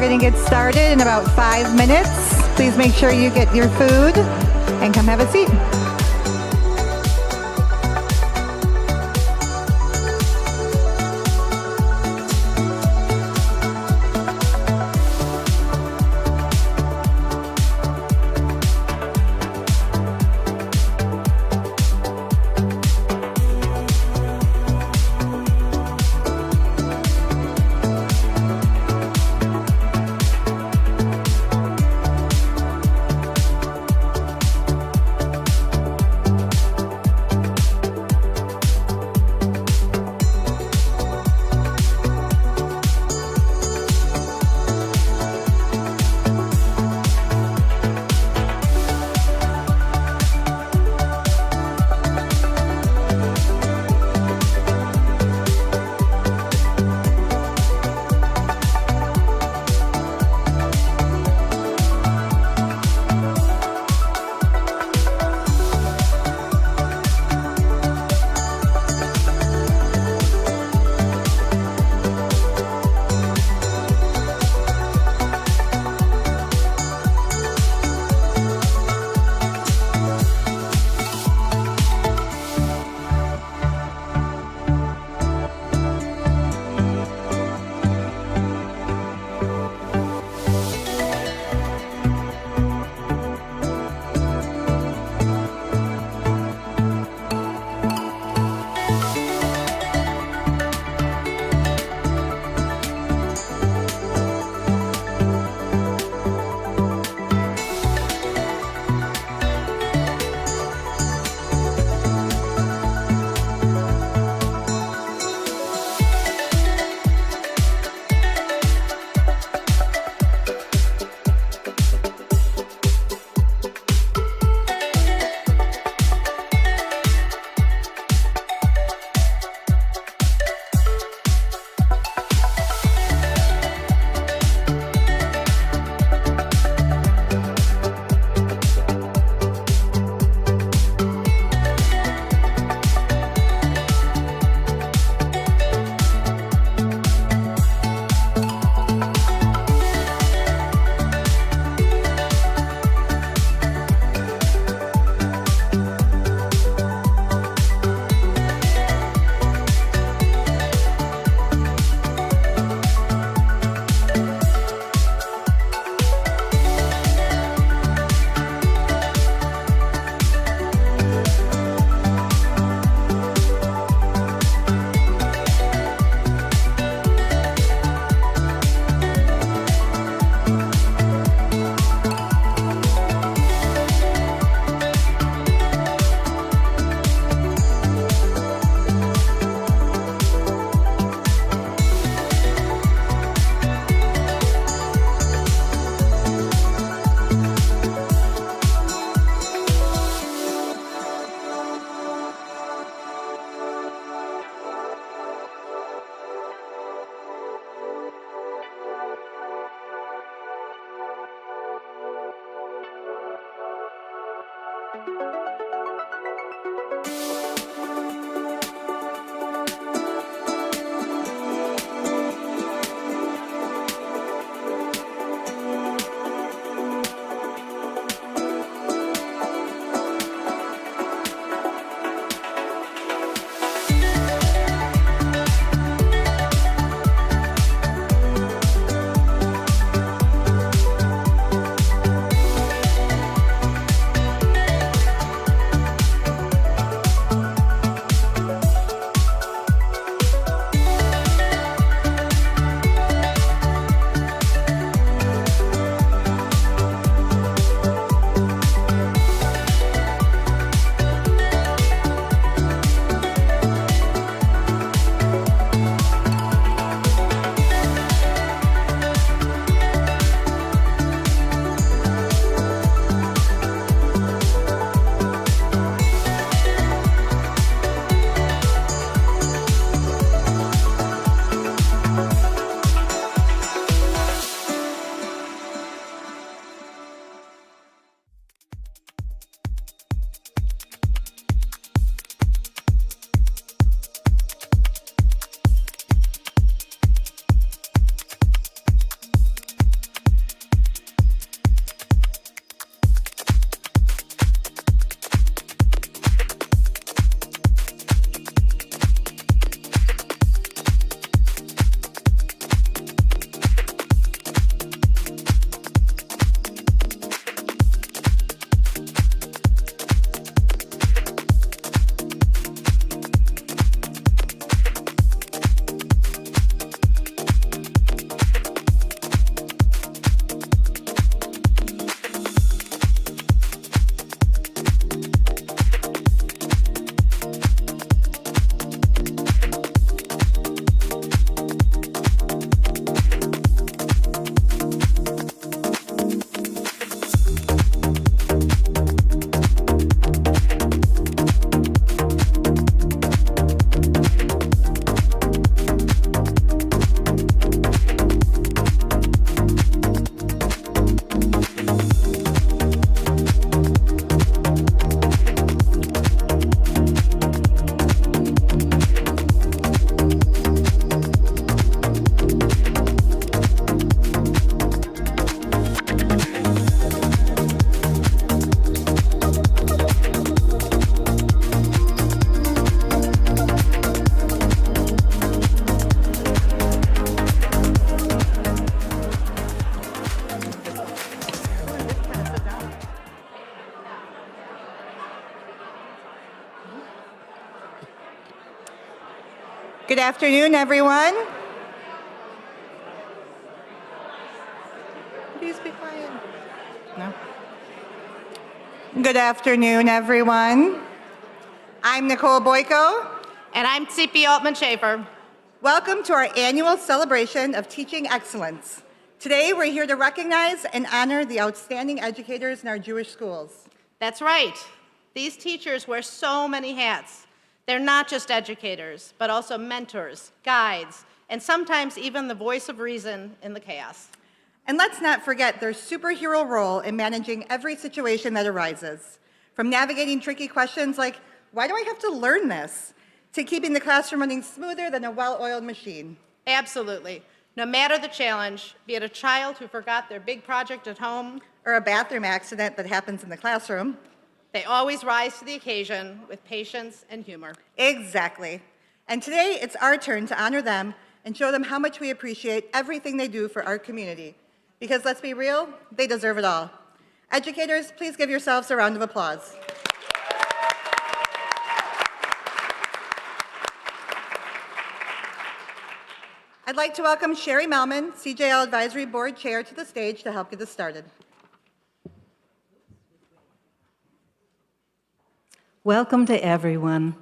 We're going to get started in about 5 minutes. Please make sure you get your food and come have a seat. Good afternoon, everyone. Please be quiet. No. Good afternoon, everyone. I'm Nicole Boyko. And I'm Tsipi Altman-Schaefer. Welcome to our annual celebration of teaching excellence. Today, we're here to recognize and honor the outstanding educators in our Jewish schools. That's right. These teachers wear so many hats. They're not just educators, but also mentors, guides, and sometimes even the voice of reason in the chaos. And let's not forget their superhero role in managing every situation that arises, from navigating tricky questions like, why do I have to learn this, to keeping the classroom running smoother than a well-oiled machine. Absolutely. No matter the challenge, be it a child who forgot their big project at home, or a bathroom accident that happens in the classroom, they always rise to the occasion with patience and humor. Exactly. And today, it's our turn to honor them and show them how much we appreciate everything they do for our community. Because let's be real, they deserve it all. Educators, please give yourselves a round of applause. I'd like to welcome Sherry Melman, CJL Advisory Board Chair, to the stage to help get us started. Welcome to everyone.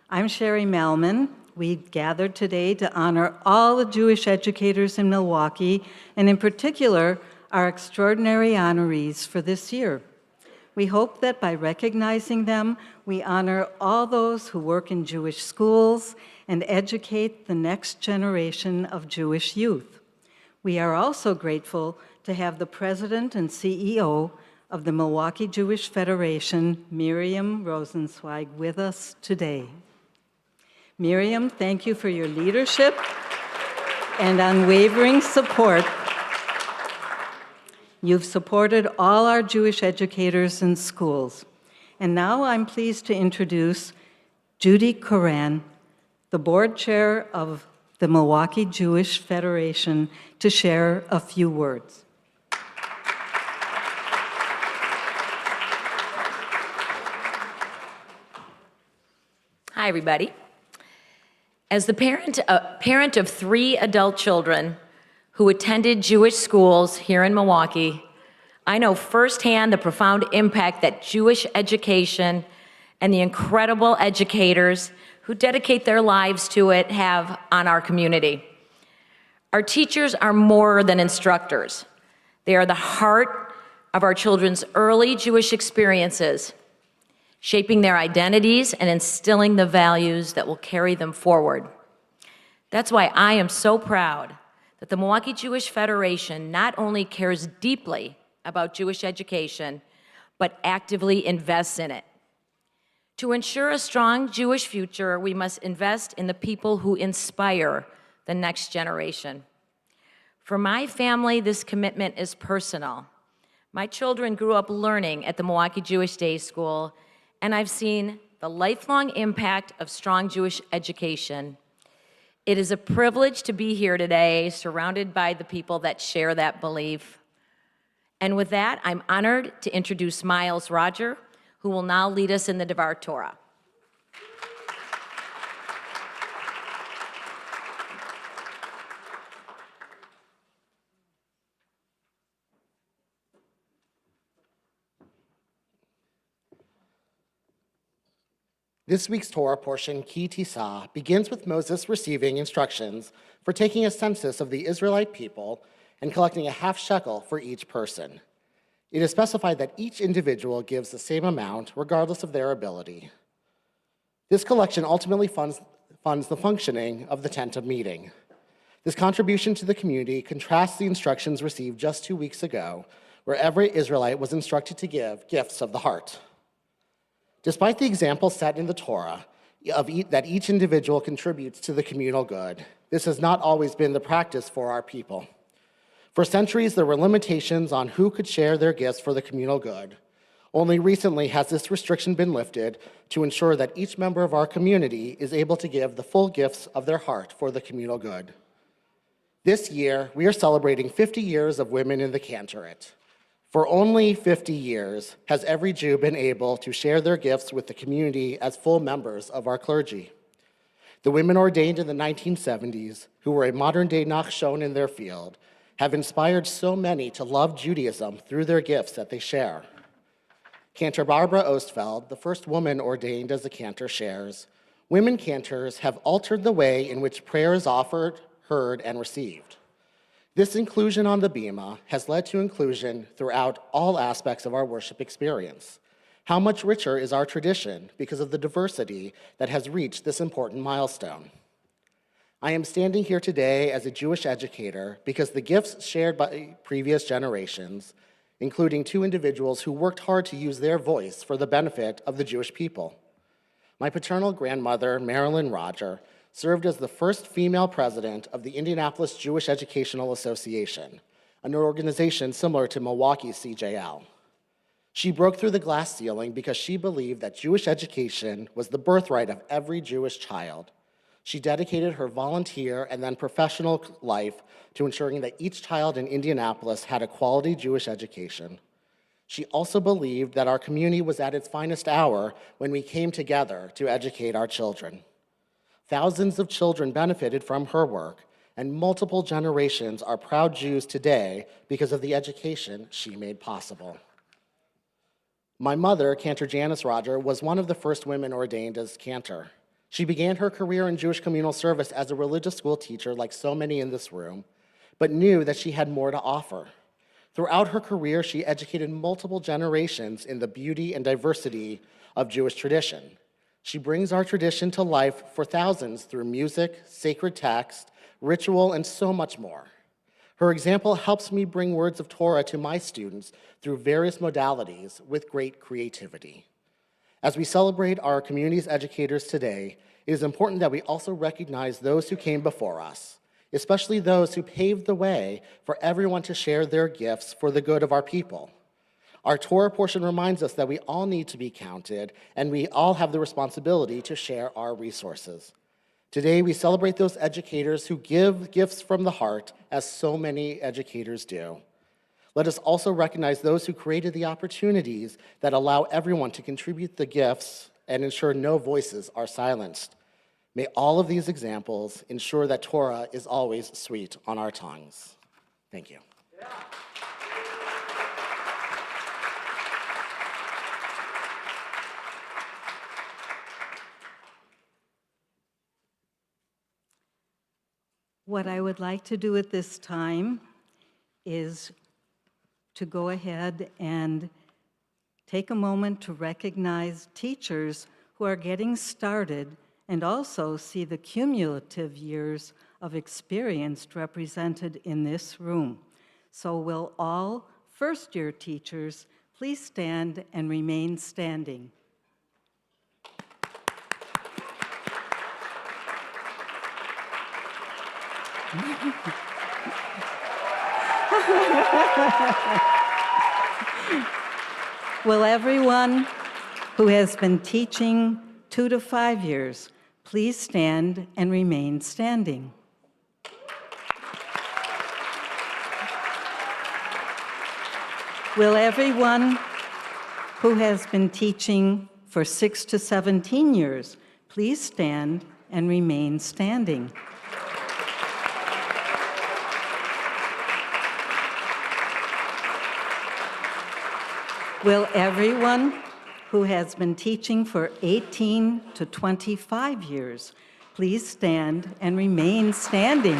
I'm Sherry Melman. We gathered today to honor all the Jewish educators in Milwaukee, and in particular, our extraordinary honorees for this year. We hope that by recognizing them, we honor all those who work in Jewish schools and educate the next generation of Jewish youth. We are also grateful to have the President and CEO of the Milwaukee Jewish Federation, Miriam Rosenzweig, with us today. Miriam, thank you for your leadership and unwavering support. You've supported all our Jewish educators in schools. And now I'm pleased to introduce Judy Coran, the board chair of the Milwaukee Jewish Federation, to share a few words. Hi, everybody. As the parent of 3 adult children who attended Jewish schools here in Milwaukee, I know firsthand the profound impact that Jewish education and the incredible educators who dedicate their lives to it have on our community. Our teachers are more than instructors. They are the heart of our children's early Jewish experiences, shaping their identities and instilling the values that will carry them forward. That's why I am so proud that the Milwaukee Jewish Federation not only cares deeply about Jewish education, but actively invests in it. To ensure a strong Jewish future, we must invest in the people who inspire the next generation. For my family, this commitment is personal. My children grew up learning at the Milwaukee Jewish Day School, and I've seen the lifelong impact of strong Jewish education. It is a privilege to be here today, surrounded by the people that share that belief. And with that, I'm honored to introduce Miles Roger, who will now lead us in the Devar Torah. This week's Torah portion, Ki Tisa, begins with Moses receiving instructions for taking a census of the Israelite people and collecting a half shekel for each person. It is specified that each individual gives the same amount, regardless of their ability. This collection ultimately funds the functioning of the tent of meeting. This contribution to the community contrasts the instructions received just 2 weeks ago, where every Israelite was instructed to give gifts of the heart. Despite the example set in the Torah that each individual contributes to the communal good, this has not always been the practice for our people. For centuries, there were limitations on who could share their gifts for the communal good. Only recently has this restriction been lifted to ensure that each member of our community is able to give the full gifts of their heart for the communal good. This year, we are celebrating 50 years of women in the cantorate. For only 50 years has every Jew been able to share their gifts with the community as full members of our clergy. The women ordained in the 1970s, who were a modern-day Nachshon in their field, have inspired so many to love Judaism through their gifts that they share. Cantor Barbara Ostfeld, the first woman ordained as a cantor, shares, "Women cantors have altered the way in which prayer is offered, heard, and received. This inclusion on the bima has led to inclusion throughout all aspects of our worship experience. How much richer is our tradition because of the diversity that has reached this important milestone? I am standing here today as a Jewish educator because the gifts shared by previous generations, including two individuals who worked hard to use their voice for the benefit of the Jewish people. My paternal grandmother, Marilyn Roger, served as the first female president of the Indianapolis Jewish Educational Association, an organization similar to Milwaukee's CJL. She broke through the glass ceiling because she believed that Jewish education was the birthright of every Jewish child. She dedicated her volunteer and then professional life to ensuring that each child in Indianapolis had a quality Jewish education. She also believed that our community was at its finest hour when we came together to educate our children. Thousands of children benefited from her work, and multiple generations are proud Jews today because of the education she made possible. My mother, Cantor Janice Roger, was one of the first women ordained as cantor. She began her career in Jewish communal service as a religious school teacher, like so many in this room, but knew that she had more to offer. Throughout her career, she educated multiple generations in the beauty and diversity of Jewish tradition. She brings our tradition to life for thousands through music, sacred text, ritual, and so much more. Her example helps me bring words of Torah to my students through various modalities with great creativity. As we celebrate our community's educators today, it is important that we also recognize those who came before us, especially those who paved the way for everyone to share their gifts for the good of our people. Our Torah portion reminds us that we all need to be counted, and we all have the responsibility to share our resources. Today, we celebrate those educators who give gifts from the heart, as so many educators do. Let us also recognize those who created the opportunities that allow everyone to contribute the gifts and ensure no voices are silenced. May all of these examples ensure that Torah is always sweet on our tongues. Thank you. What I would like to do at this time is to go ahead and take a moment to recognize teachers who are getting started and also see the cumulative years of experience represented in this room. So will all first-year teachers please stand and remain standing. Will everyone who has been teaching 2 to 5 years please stand and remain standing? Will everyone who has been teaching for 6 to 17 years please stand and remain standing? Will everyone who has been teaching for 18 to 25 years please stand and remain standing?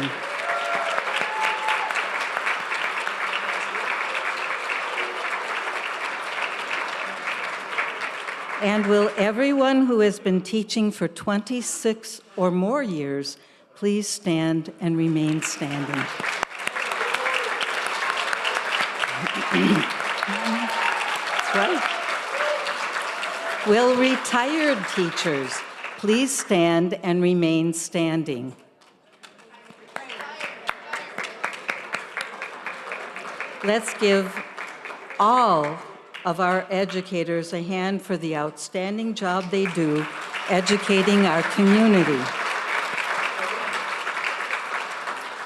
And will everyone who has been teaching for 26 or more years please stand and remain standing? Right. Will retired teachers please stand and remain standing? Let's give all of our educators a hand for the outstanding job they do educating our community.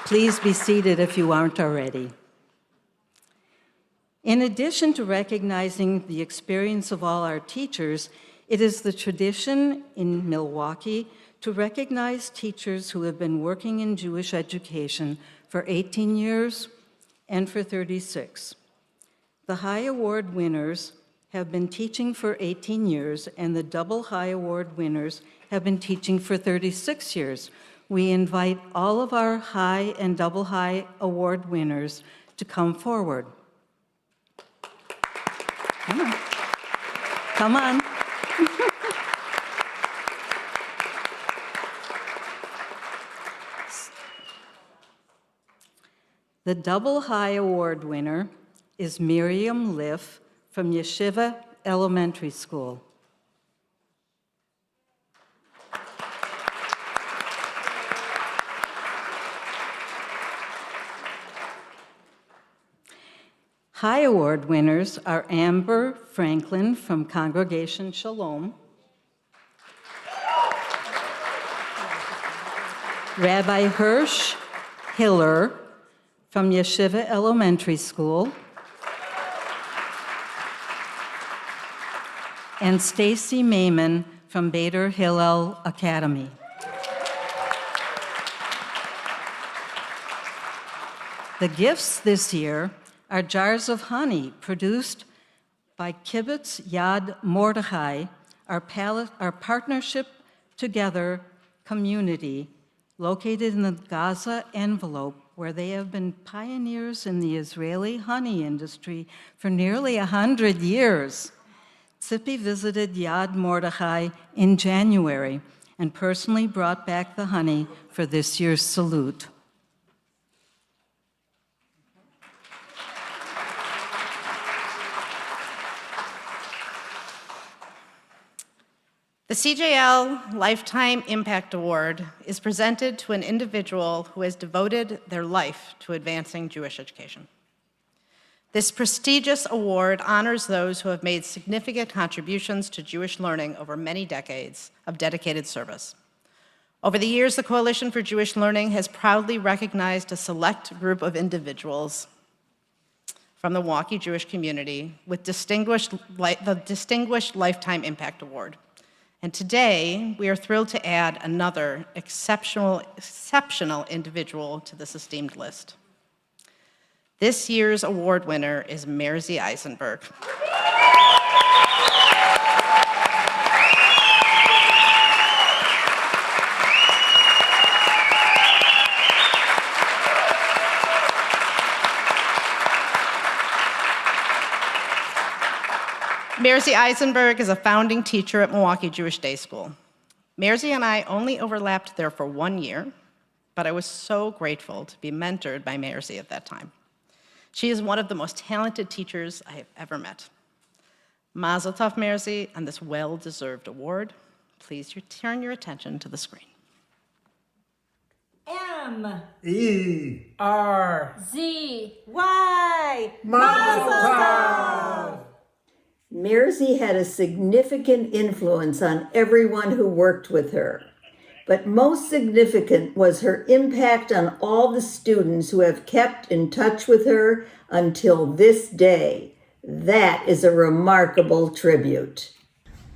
Please be seated if you aren't already. In addition to recognizing the experience of all our teachers, it is the tradition in Milwaukee to recognize teachers who have been working in Jewish education for 18 years and for 36. The High Award winners have been teaching for 18 years, and the Double High Award winners have been teaching for 36 years. We invite all of our High and Double High Award winners to come forward. Come on. Come on. The Double High Award winner is Miriam Liff from Yeshiva Elementary School. High Award winners are Amber Franklin from Congregation Shalom, Rabbi Hirsch Hiller from Yeshiva Elementary School, and Stacy Maiman from Beitar Hillel Academy. The gifts this year are jars of honey produced by Kibbutz Yad Mordechai, our partnership together community located in the Gaza envelope, where they have been pioneers in the Israeli honey industry for nearly 100 years. Tzipi visited Yad Mordechai in January and personally brought back the honey for this year's salute. The CJL Lifetime Impact Award is presented to an individual who has devoted their life to advancing Jewish education. This prestigious award honors those who have made significant contributions to Jewish learning over many decades of dedicated service. Over the years, the Coalition for Jewish Learning has proudly recognized a select group of individuals from the Milwaukee Jewish community with the Distinguished Lifetime Impact Award. And today, we are thrilled to add another exceptional individual to this esteemed list. This year's award winner is Merzy Eisenberg. Merzy Eisenberg is a founding teacher at Milwaukee Jewish Day School. Merzy and I only overlapped there for 1 year, but I was so grateful to be mentored by Merzy at that time. She is one of the most talented teachers I have ever met. Mazel tov, Merzy, on this well-deserved award. Please turn your attention to the screen. M-E-R-Z-Y. Mazel tov! Merzy had a significant influence on everyone who worked with her. But most significant was her impact on all the students who have kept in touch with her until this day. That is a remarkable tribute.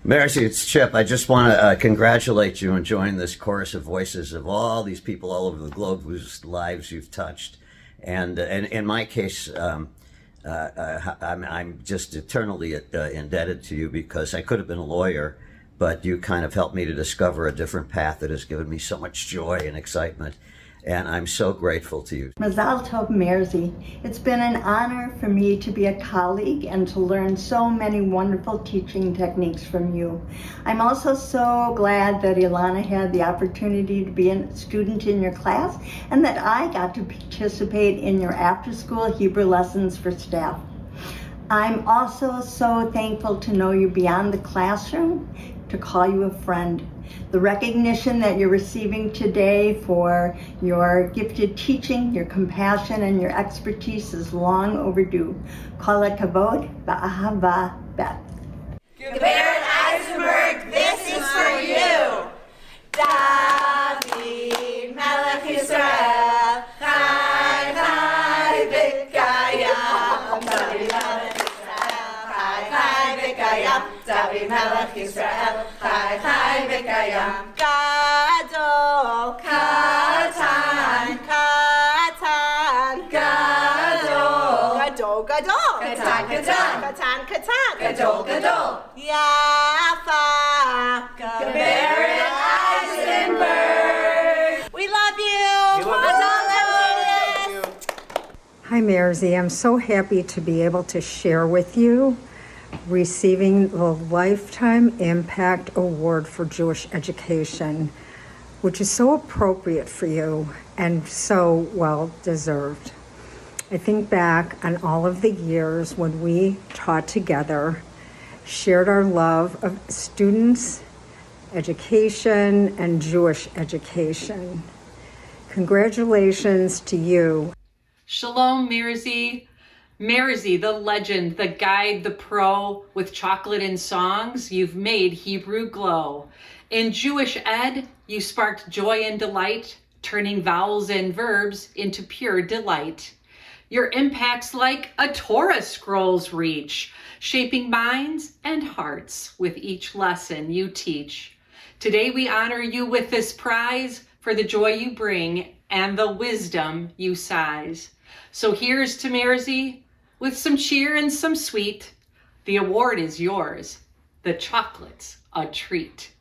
Merzy, it's Chip. I just want to congratulate you on joining this chorus of voices of all these people all over the globe whose lives you've touched. And in my case, I'm just eternally indebted to you, because I could have been a lawyer, but you kind of helped me to discover a different path that has given me so much joy and excitement. And I'm so grateful to you. Mazal tov, Merzy. It's been an honor for me to be a colleague and to learn so many wonderful teaching techniques from you. I'm also so glad that Ilana had the opportunity to be a student in your class and that I got to participate in your after-school Hebrew lessons for staff. I'm also so thankful to know you beyond the classroom, to call you a friend. The recognition that you're receiving today for your gifted teaching, your compassion, and your expertise is long overdue. Kol hakavod v'ahava bet. Gebert Eisenberg, this is for you. David, Melech Yisrael, Chai, Chai, V'kayam. David, Melech Yisrael, Chai, Chai, V'kayam. Davi Melech Yisrael, Chai Chai V'Kayam. Gadol, Katan, Katan, Gadol, Gadol, Gadol, Katan, Katan, Katan, Katan, Gadol, Gadol, Yafa, Geberet Eisenberg. We love you. Hi, Marzi. I'm so happy to be able to share with you receiving the Lifetime Impact Award for Jewish Education, which is so appropriate for you and so well deserved. I think back on all of the years when we taught together, shared our love of students, education, and Jewish education. Congratulations to you. Shalom, Mirzi. Mirzi, the legend, the guide, the pro, with chocolate and songs, you've made Hebrew glow. In Jewish ed, you sparked joy and delight, turning vowels and verbs into pure delight. Your impacts like a Torah scroll's reach, shaping minds and hearts with each lesson you teach. Today we honor you with this prize for the joy you bring and the wisdom you size. So here's to Mirzi, with some cheer and some sweet. The award is yours, the chocolate's a treat.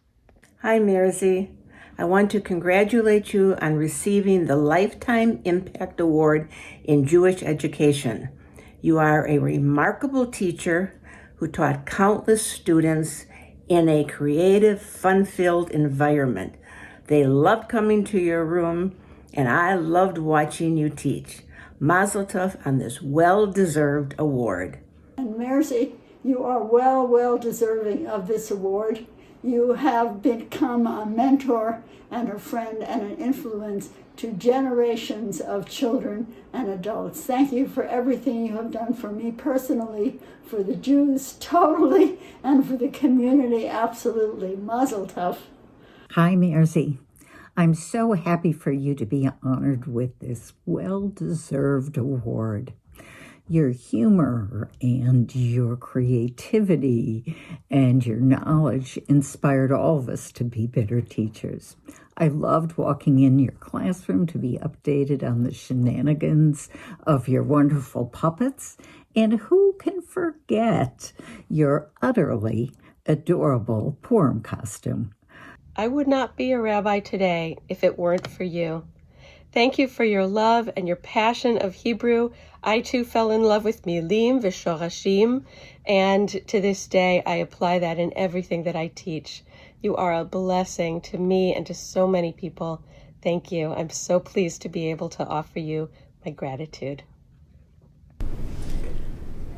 Hi, Mirzi. I want to congratulate you on receiving the Lifetime Impact Award in Jewish Education. You are a remarkable teacher who taught countless students in a creative, fun-filled environment. They loved coming to your room, and I loved watching you teach. Mazel tov on this well-deserved award. And Mercy, you are well deserving of this award. You have become a mentor and a friend and an influence to generations of children and adults. Thank you for everything you have done for me personally, for the Jews totally, and for the community absolutely. Mazel tov. Hi, Mercy. I'm so happy for you to be honored with this well-deserved award. Your humor and your creativity and your knowledge inspired all of us to be better teachers. I loved walking in your classroom to be updated on the shenanigans of your wonderful puppets. And who can forget your utterly adorable Purim costume? I would not be a rabbi today if it weren't for you. Thank you for your love and your passion of Hebrew. I too fell in love with milim v'shorashim, and to this day I apply that in everything that I teach. You are a blessing to me and to so many people. Thank you. I'm so pleased to be able to offer you my gratitude.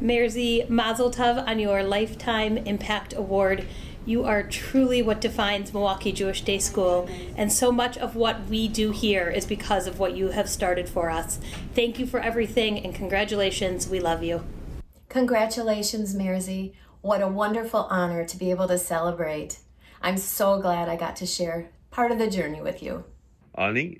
Mirzi, Mazel Tov on your Lifetime Impact Award. You are truly what defines Milwaukee Jewish Day School, and so much of what we do here is because of what you have started for us. Thank you for everything, and congratulations. We love you. Congratulations, Mirzi. What a wonderful honor to be able to celebrate. I'm so glad I got to share part of the journey with you. Ani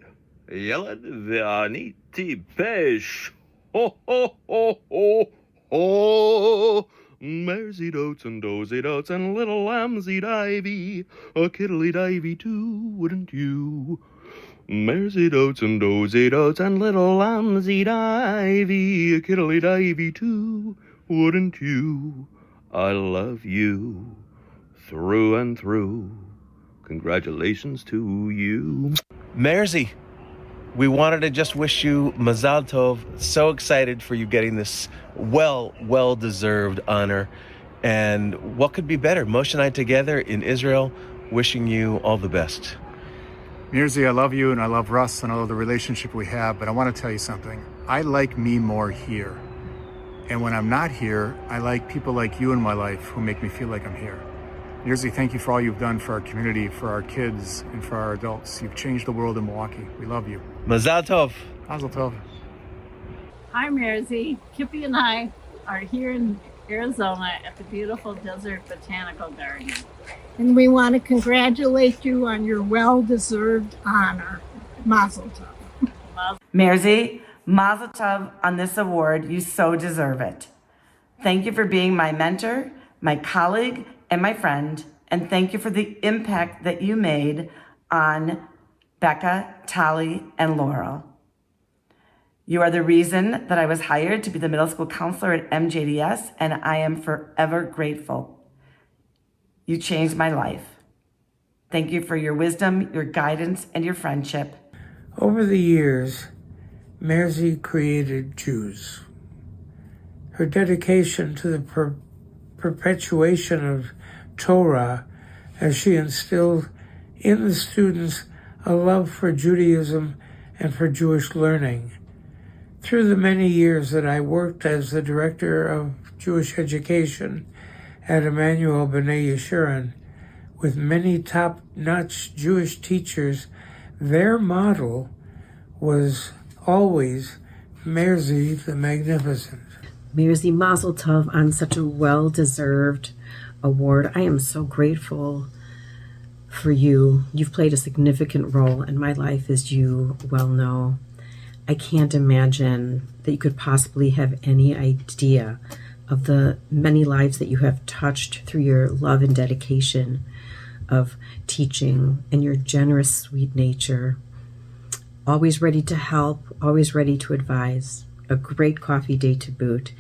Yelad ve'ani tipesh. Ho ho ho ho ho. Mares eat oats and does eat oats and little lambs eat ivy. A kittle eat ivy too, wouldn't you? Mares eat oats and does eat oats and little lambs eat ivy. A kittle eat ivy too, wouldn't you? I love you through and through. Congratulations to you. Merzi, we wanted to just wish you Mazal Tov. So excited for you getting this well-deserved honor. And what could be better? Moshe and I together in Israel, wishing you all the best. Mirzi, I love you and I love Russ and I love the relationship we have, but I want to tell you something. I like me more here. And when I'm not here, I like people like you in my life who make me feel like I'm here. Mirzi, thank you for all you've done for our community, for our kids, and for our adults. You've changed the world in Milwaukee. We love you. Mazal Tov. Mazel Tov. Hi, Mirzi. Kippy and I are here in Arizona at the beautiful Desert Botanical Garden. And we want to congratulate you on your well-deserved honor. Mazel tov. Mirzi, Mazel Tov on this award. You so deserve it. Thank you for being my mentor, my colleague, and my friend, and thank you for the impact that you made on Becca, Tali, and Laurel. You are the reason that I was hired to be the middle school counselor at MJDS, and I am forever grateful. You changed my life. Thank you for your wisdom, your guidance, and your friendship. Over the years, Merzy created Jews. Her dedication to the perpetuation of Torah, as she instilled in the students a love for Judaism and for Jewish learning. Through the many years that I worked as the director of Jewish education at Emmanuel B'nai Yeshurun, with many top-notch Jewish teachers, their model was always Merzy the Magnificent. Merzy, Mazel Tov on such a well-deserved award. I am so grateful for you. You've played a significant role in my life, as you well know. I can't imagine that you could possibly have any idea of the many lives that you have touched through your love and dedication of teaching and your generous, sweet nature. Always ready to help, always ready to advise. A great coffee date to boot.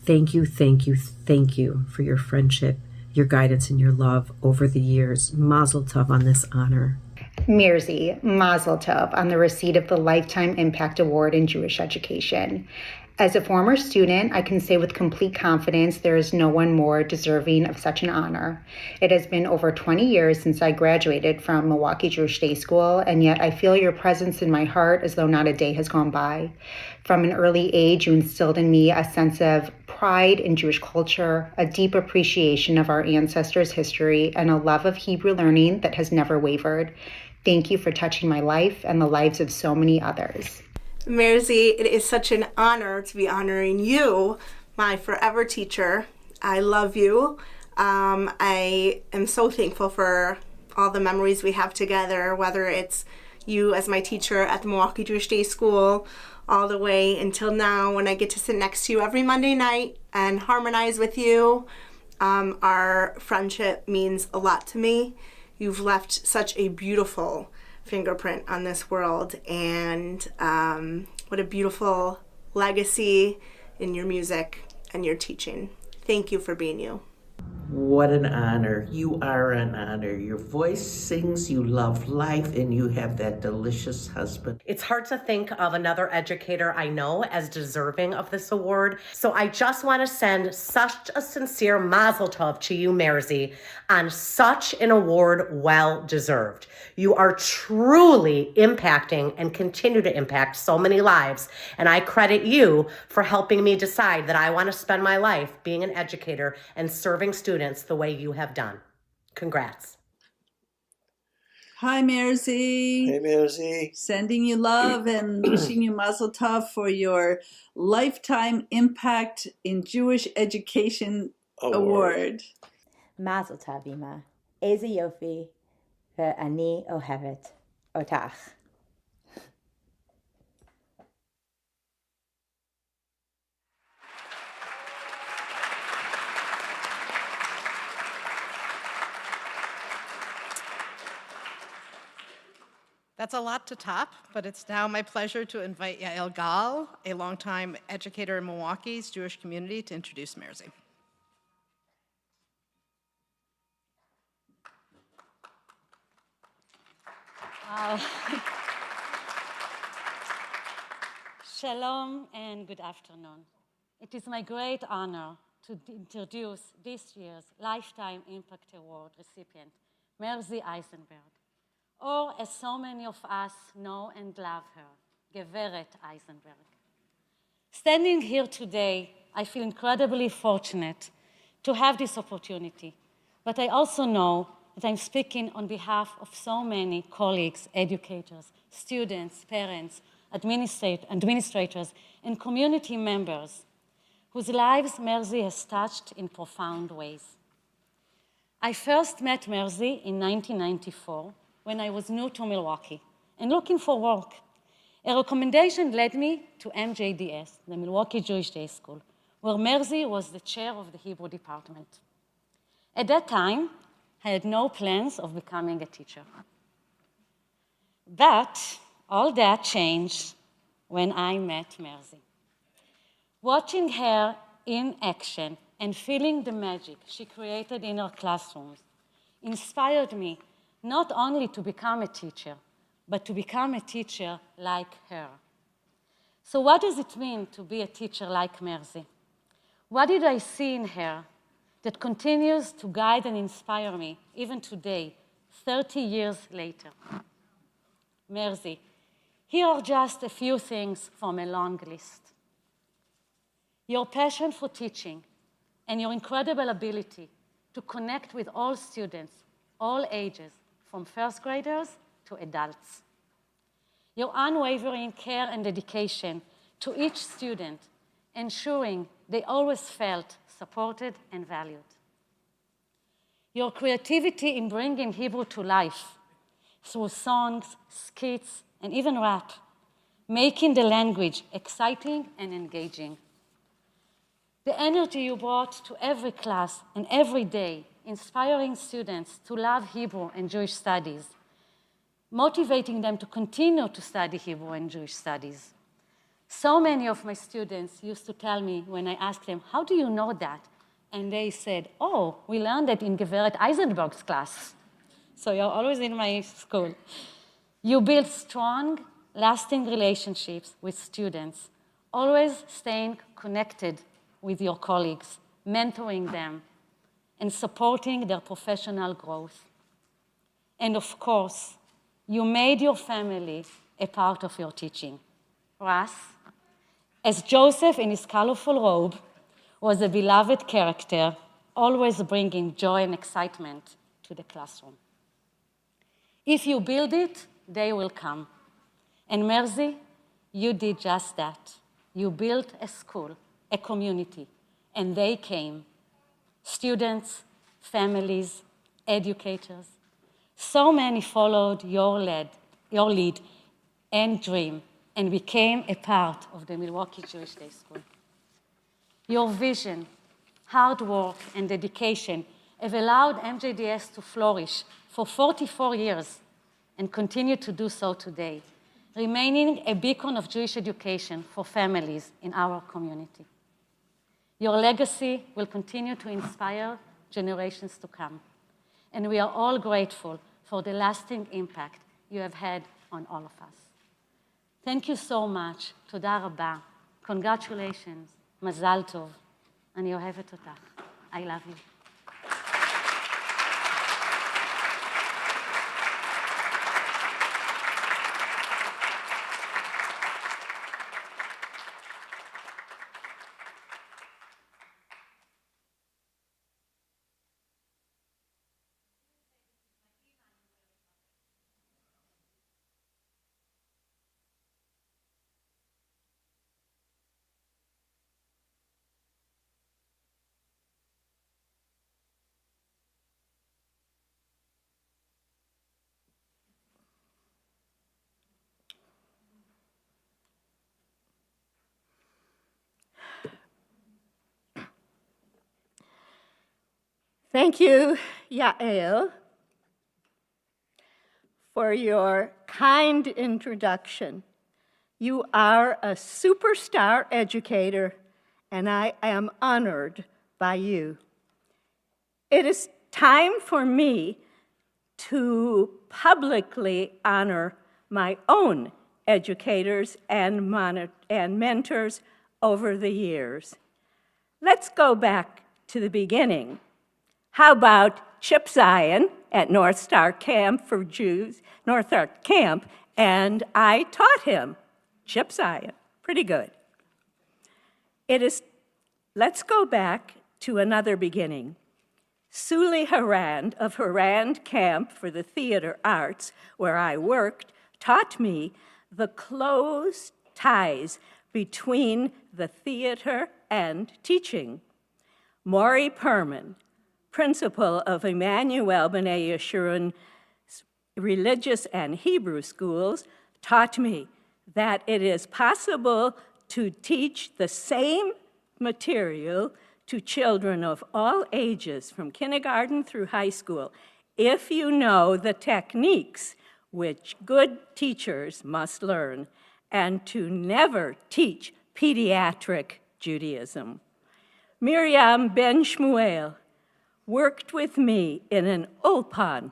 Thank you, thank you, thank you for your friendship, your guidance, and your love over the years. Mazel Tov on this honor. Merzy, Mazel Tov on the receipt of the Lifetime Impact Award in Jewish Education. As a former student, I can say with complete confidence there is no one more deserving of such an honor. It has been over 20 years since I graduated from Milwaukee Jewish Day School, and yet I feel your presence in my heart as though not a day has gone by. From an early age, you instilled in me a sense of pride in Jewish culture, a deep appreciation of our ancestors' history, and a love of Hebrew learning that has never wavered. Thank you for touching my life and the lives of so many others. Merzy, it is such an honor to be honoring you, my forever teacher. I love you. I am so thankful for all the memories we have together, whether it's you as my teacher at the Milwaukee Jewish Day School, all the way until now when I get to sit next to you every Monday night and harmonize with you. Our friendship means a lot to me. You've left such a beautiful fingerprint on this world, and what a beautiful legacy in your music and your teaching. Thank you for being you. What an honor. You are an honor. Your voice sings, you love life, and you have that delicious husband. It's hard to think of another educator I know as deserving of this award. So I just want to send such a sincere mazel tov to you, Merzy, on such an award well deserved. You are truly impacting and continue to impact so many lives. And I credit you for helping me decide that I want to spend my life being an educator and serving students the way you have done. Congrats. Hi, Merzy. Hey, Merzy. Sending you love and wishing you mazel tov for your Lifetime Impact in Jewish Education Award. Mazel tov, Ima. Eze yofi ve'ani ohevet otach. That's a lot to top, but it's now my pleasure to invite Yael Gal, a longtime educator in Milwaukee's Jewish community, to introduce Merzy. Shalom and good afternoon. It is my great honor to introduce this year's Lifetime Impact Award recipient, Merzy Eisenberg, or as so many of us know and love her, Geveret Eisenberg. Standing here today, I feel incredibly fortunate to have this opportunity, but I also know that I'm speaking on behalf of so many colleagues, educators, students, parents, administrators, and community members whose lives Merzy has touched in profound ways. I first met Merzy in 1994 when I was new to Milwaukee and looking for work. A recommendation led me to MJDS, the Milwaukee Jewish Day School, where Merzy was the chair of the Hebrew department. At that time, I had no plans of becoming a teacher. But all that changed when I met Merzi. Watching her in action and feeling the magic she created in her classrooms inspired me not only to become a teacher, but to become a teacher like her. So what does it mean to be a teacher like Merzi? What did I see in her that continues to guide and inspire me even today, 30 years later? Merzi, here are just a few things from a long list. Your passion for teaching and your incredible ability to connect with all students, all ages, from first graders to adults. Your unwavering care and dedication to each student, ensuring they always felt supported and valued. Your creativity in bringing Hebrew to life through songs, skits, and even rap, making the language exciting and engaging. The energy you brought to every class and every day, inspiring students to love Hebrew and Jewish studies, motivating them to continue to study Hebrew and Jewish studies. So many of my students used to tell me when I asked them, how do you know that? And they said, oh, we learned it in Geveret Eisenberg's class. So you're always in my school. You build strong, lasting relationships with students, always staying connected with your colleagues, mentoring them, and supporting their professional growth. And of course, you made your family a part of your teaching. Russ, as Joseph in his colorful robe, was a beloved character, always bringing joy and excitement to the classroom. If you build it, they will come. And Merzi, you did just that. You built a school, a community, and they came. Students, families, educators. So many followed your lead and dream and became a part of the Milwaukee Jewish Day School. Your vision, hard work, and dedication have allowed MJDS to flourish for 44 years and continue to do so today, remaining a beacon of Jewish education for families in our community. Your legacy will continue to inspire generations to come, and we are all grateful for the lasting impact you have had on all of us. Thank you so much. תודה רבה. Congratulations. מזל טוב. אני אוהבת אותך. I love you. Thank you, Yael, for your kind introduction. You are a superstar educator, and I am honored by you. It is time for me to publicly honor my own educators and mentors over the years. Let's go back to the beginning. How about Chip Zion at North Star Camp for Jews, North Star Camp, and I taught him Chip Zion, pretty good. Let's go back to another beginning. Suli Harand of Harand Camp for the Theater Arts, where I worked, taught me the close ties between the theater and teaching. Maury Perman, principal of Emmanuel B'nai Yeshurun's religious and Hebrew schools, taught me that it is possible to teach the same material to children of all ages, from kindergarten through high school, if you know the techniques which good teachers must learn, and to never teach pediatric Judaism. Miriam Ben Shmuel worked with me in an ulpan.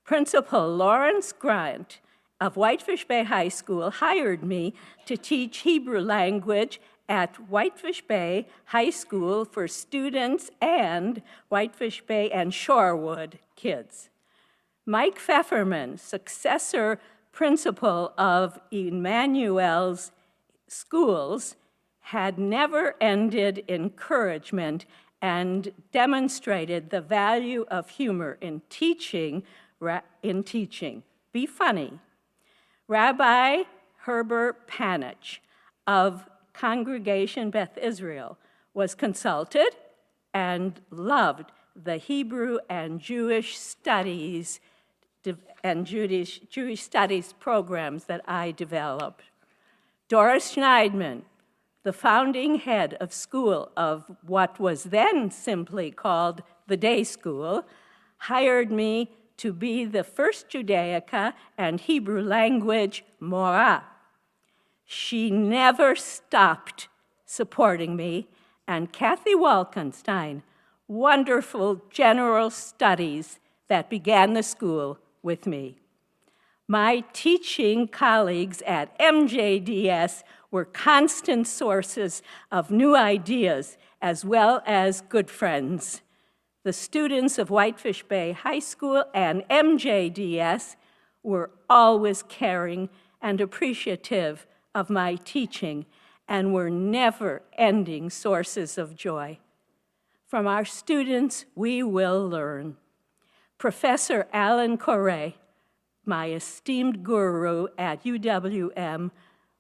Principal Lawrence Grant of Whitefish Bay High School hired me to teach Hebrew language at Whitefish Bay High School for students and Whitefish Bay and Shorewood kids. Mike Pfefferman, successor principal of Emmanuel's schools, had never-ended encouragement and demonstrated the value of humor in teaching. Be funny. Rabbi Herbert Panich of Congregation Beth Israel was consulted and loved the Hebrew and Jewish studies and Jewish studies programs that I developed. Doris Schneidman, the founding head of school of what was then simply called the day school, hired me to be the first Judaica and Hebrew language Morah. She never stopped supporting me, and Kathy Walkenstein, wonderful general studies that began the school with me. My teaching colleagues at MJDS were constant sources of new ideas as well as good friends. The students of Whitefish Bay High School and MJDS were always caring and appreciative of my teaching and were never-ending sources of joy. From our students, we will learn. Professor Alan Correa, my esteemed guru at UWM,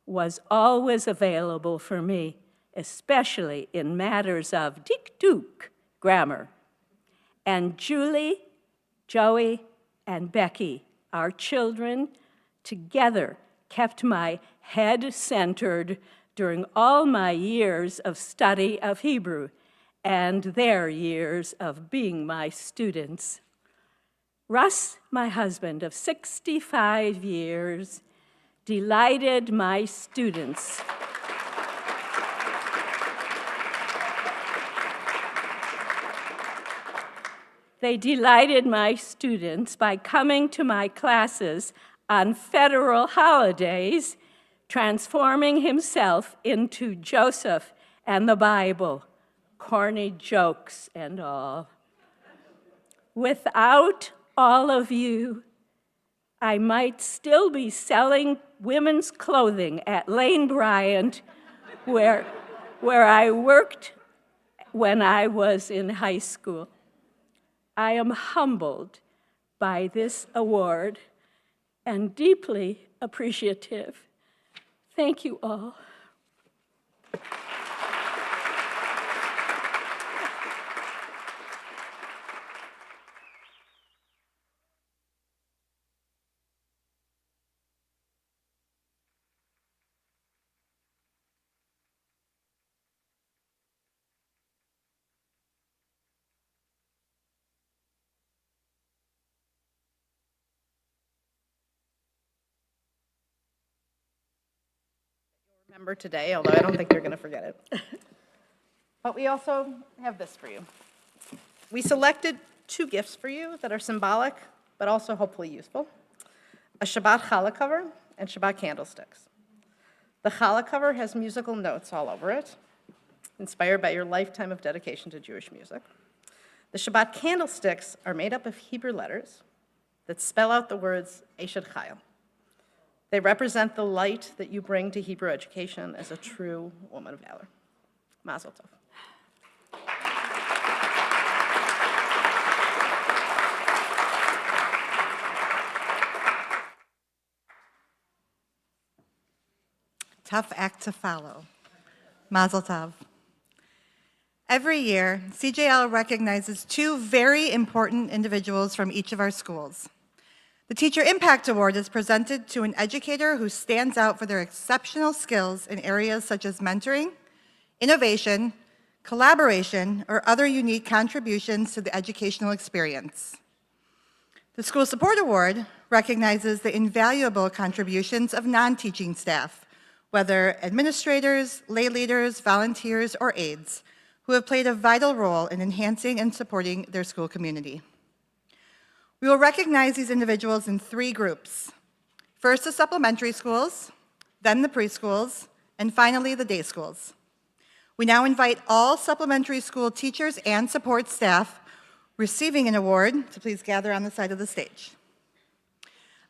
was always available for me, especially in matters of dikduk, grammar. And Julie, Joey, and Becky, our children, together kept my head centered during all my years of study of Hebrew and their years of being my students. Russ, my husband of 65 years, delighted my students. They delighted my students by coming to my classes on federal holidays, transforming himself into Joseph and the Bible, corny jokes and all. Without all of you, I might still be selling women's clothing at Lane Bryant, where I worked when I was in high school. I am humbled by this award and deeply appreciative. Thank you all. Remember today, although I don't think you're going to forget it. But we also have this for you. We selected 2 gifts for you that are symbolic, but also hopefully useful. A Shabbat challah cover and Shabbat candlesticks. The challah cover has musical notes all over it, inspired by your lifetime of dedication to Jewish music. The Shabbat candlesticks are made up of Hebrew letters that spell out the words Eshet Chayil. They represent the light that you bring to Hebrew education as a true woman of valor. Mazel tov. Tough act to follow. Mazel tov. Every year, CJL recognizes 2 very important individuals from each of our schools. The Teacher Impact Award is presented to an educator who stands out for their exceptional skills in areas such as mentoring, innovation, collaboration, or other unique contributions to the educational experience. The School Support Award recognizes the invaluable contributions of non-teaching staff, whether administrators, lay leaders, volunteers, or aides, who have played a vital role in enhancing and supporting their school community. We will recognize these individuals in 3 groups. First, the supplementary schools, then the preschools, and finally the day schools. We now invite all supplementary school teachers and support staff receiving an award to please gather on the side of the stage.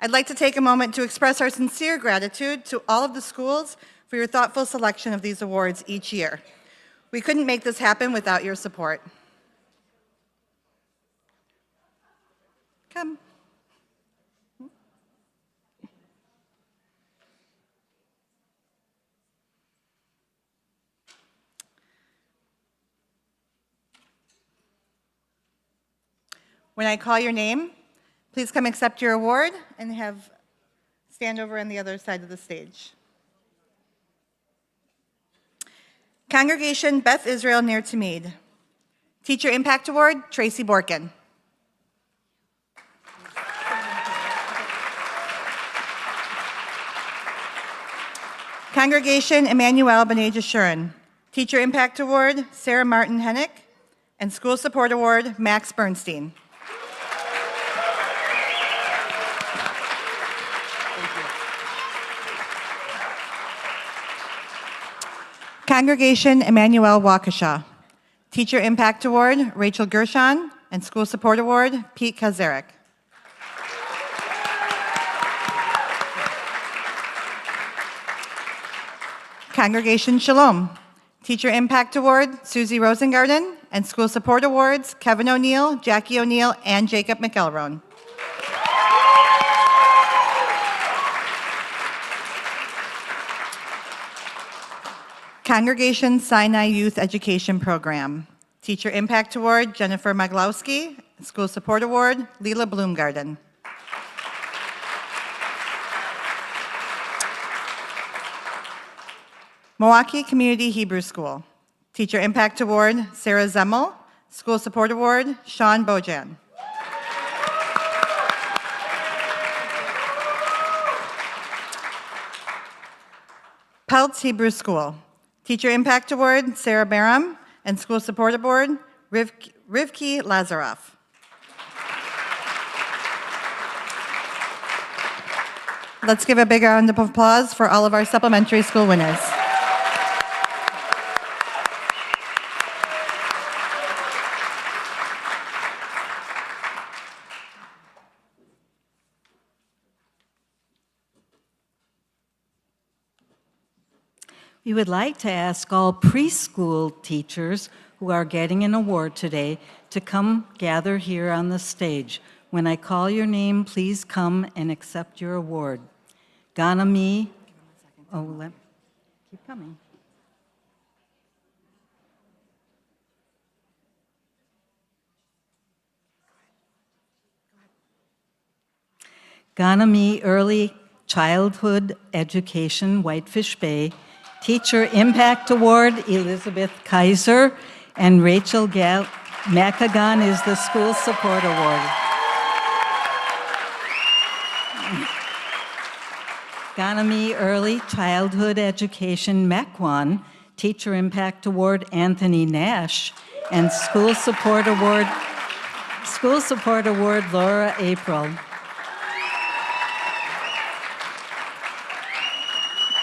I'd like to take a moment to express our sincere gratitude to all of the schools for your thoughtful selection of these awards each year. We couldn't make this happen without your support. Come. When I call your name, please come accept your award and stand over on the other side of the stage. Congregation Beth Israel Ner Tamid. Teacher Impact Award, Tracy Borkin. Congregation Emmanuel B'nai Jeshurun. Teacher Impact Award, Sarah Martin Hennick. And School Support Award, Max Bernstein. Congregation Emmanuel Waukesha. Teacher Impact Award, Rachel Gershon, and School Support Award, Pete Kazarek. Congregation Shalom. Teacher Impact Award, Susie Rosengarten, and School Support Awards, Kevin O'Neill, Jackie O'Neill, and Jacob McElroan. Congregation Sinai Youth Education Program. Teacher Impact Award, Jennifer Maglowski. School Support Award, Leela Bloomgarden. Milwaukee Community Hebrew School. Teacher Impact Award, Sarah Zemmel. School Support Award, Sean Bojan. Peltz Hebrew School. Teacher Impact Award, Sarah Barham, and School Support Award, Rivki Lazaroff. Let's give a big round of applause for all of our supplementary school winners. We would like to ask all preschool teachers who are getting an award today to come gather here on the stage. When I call your name, please come and accept your award. Ganami, keep coming. Ganami Early Childhood Education, Whitefish Bay. Teacher Impact Award, Elizabeth Kaiser, and Rachel Macagon is the School Support Award. Ganami Early Childhood Education, Mequon, Teacher Impact Award, Anthony Nash, and School Support Award, Laura April.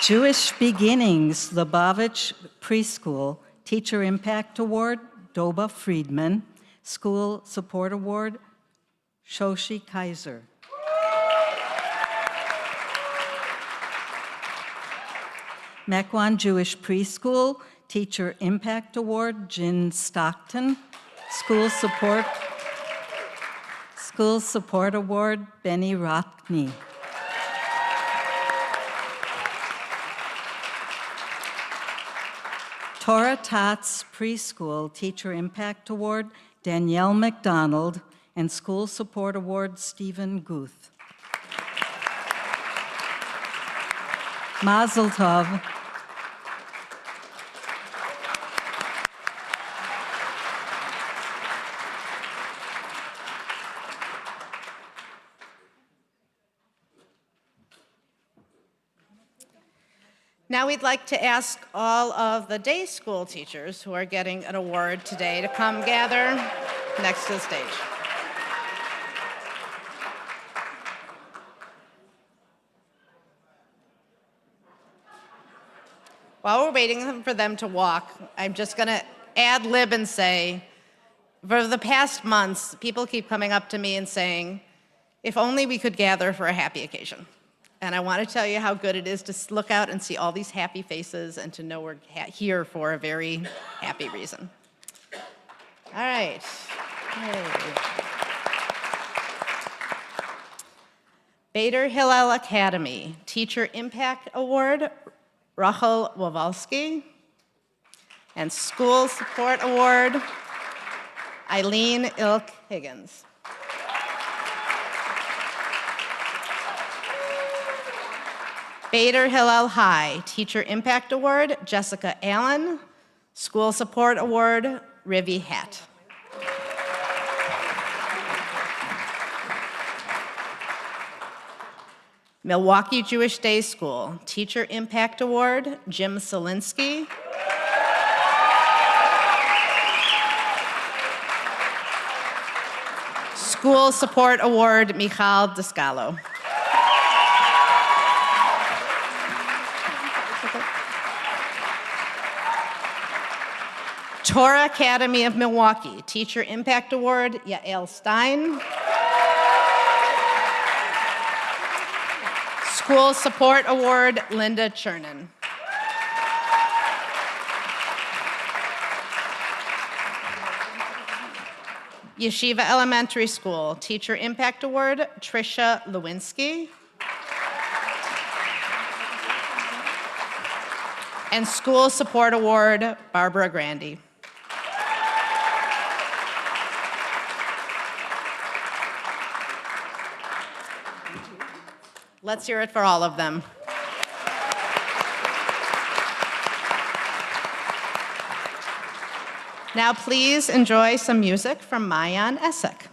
Jewish Beginnings, Lubavitch Preschool, Teacher Impact Award, Doba Friedman, School Support Award, Shoshi Kaiser. Mequon Jewish Preschool, Teacher Impact Award, Jen Stockton, School Support Award, Benny Rockney. Torah Tots Preschool Teacher Impact Award, Danielle McDonald, and School Support Award, Stephen Guth. Mazel Tov. Now we'd like to ask all of the day school teachers who are getting an award today to come gather next to the stage. While we're waiting for them to walk, I'm just going to ad lib and say, for the past months, people keep coming up to me and saying, if only we could gather for a happy occasion. And I want to tell you how good it is to look out and see all these happy faces and to know we're here for a very happy reason. All right. Hey. Bader Hillel Academy Teacher Impact Award, Rachel Wawalski. And School Support Award, Eileen Ilk Higgins. Bader Hillel High Teacher Impact Award, Jessica Allen. School Support Award, Rivi Hatt. Milwaukee Jewish Day School Teacher Impact Award, Jim Solinsky. School Support Award, Michal Descalo. Torah Academy of Milwaukee Teacher Impact Award, Yael Stein. School Support Award, Linda Chernin. Yeshiva Elementary School Teacher Impact Award, Tricia Lewinsky. And School Support Award, Barbara Grandy. Let's hear it for all of them. Now please enjoy some music from Mayan Essek.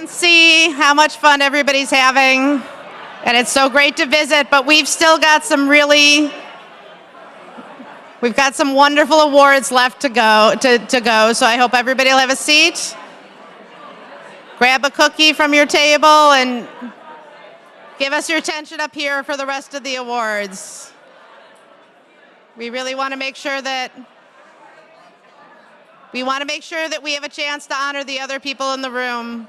can see how much fun everybody's having, and it's so great to visit, but we've still got some wonderful awards left to go, so I hope everybody will have a seat. Grab a cookie from your table and give us your attention up here for the rest of the awards. We really want to make sure that we have a chance to honor the other people in the room.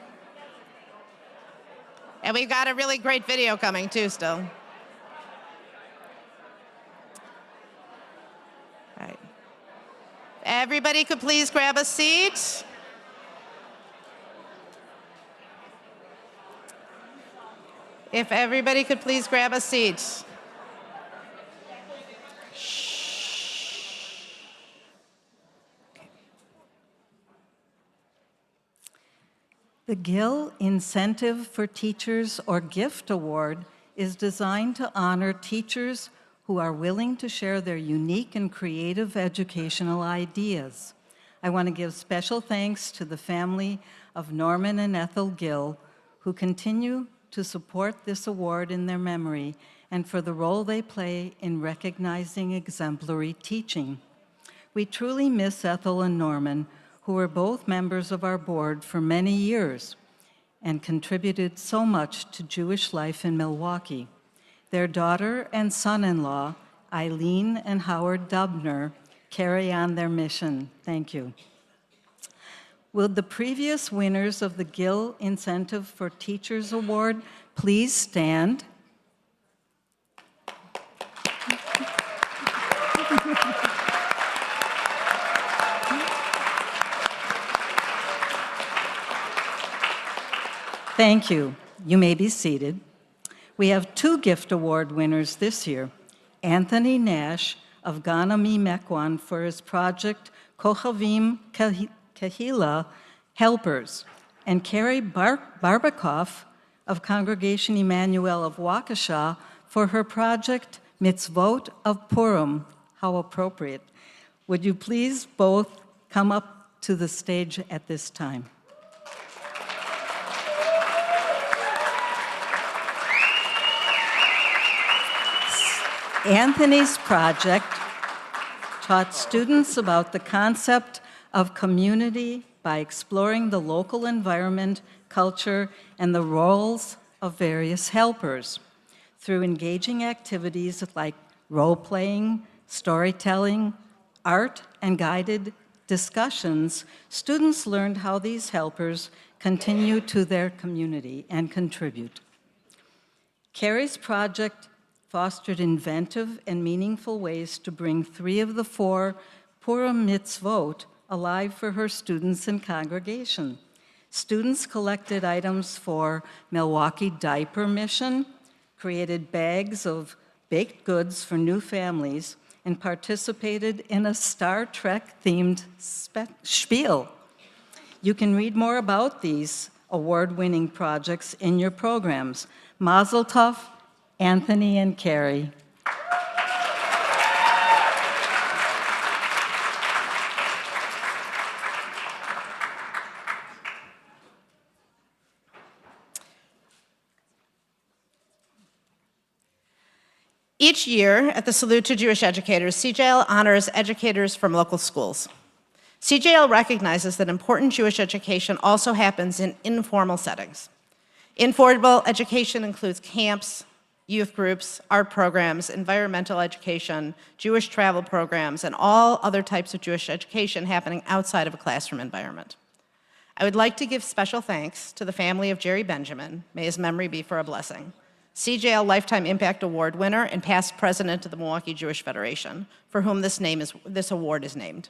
And we've got a really great video coming too still. All right. Everybody could please grab a seat. If everybody could please grab a seat. The Gill Incentive for Teachers or Gift Award is designed to honor teachers who are willing to share their unique and creative educational ideas. I want to give special thanks to the family of Norman and Ethel Gill, who continue to support this award in their memory and for the role they play in recognizing exemplary teaching. We truly miss Ethel and Norman, who were both members of our board for many years and contributed so much to Jewish life in Milwaukee. Their daughter and son-in-law, Eileen and Howard Dubner, carry on their mission. Thank you. Will the previous winners of the Gill Incentive for Teachers Award please stand? Thank you. You may be seated. We have 2 gift award winners this year. Anthony Nash of Ganami Mequon for his project Kochavim Kahila Helpers, and Carrie Barbakoff of Congregation Emmanuel of Waukesha for her project Mitzvot of Purim. How appropriate. Would you please both come up to the stage at this time? Anthony's project taught students about the concept of community by exploring the local environment, culture, and the roles of various helpers. Through engaging activities like role-playing, storytelling, art, and guided discussions, students learned how these helpers continue to their community and contribute. Carrie's project fostered inventive and meaningful ways to bring 3 of the 4 Purim mitzvot alive for her students and congregation. Students collected items for Milwaukee Diaper Mission, created bags of baked goods for new families, and participated in a Star Trek-themed spiel. You can read more about these award-winning projects in your programs. Mazel tov, Anthony and Carrie. Each year at the Salute to Jewish Educators, CJL honors educators from local schools. CJL recognizes that important Jewish education also happens in informal settings. Informal education includes camps, youth groups, art programs, environmental education, Jewish travel programs, and all other types of Jewish education happening outside of a classroom environment. I would like to give special thanks to the family of Jerry Benjamin, may his memory be for a blessing, CJL Lifetime Impact Award winner and past president of the Milwaukee Jewish Federation, for whom this award is named.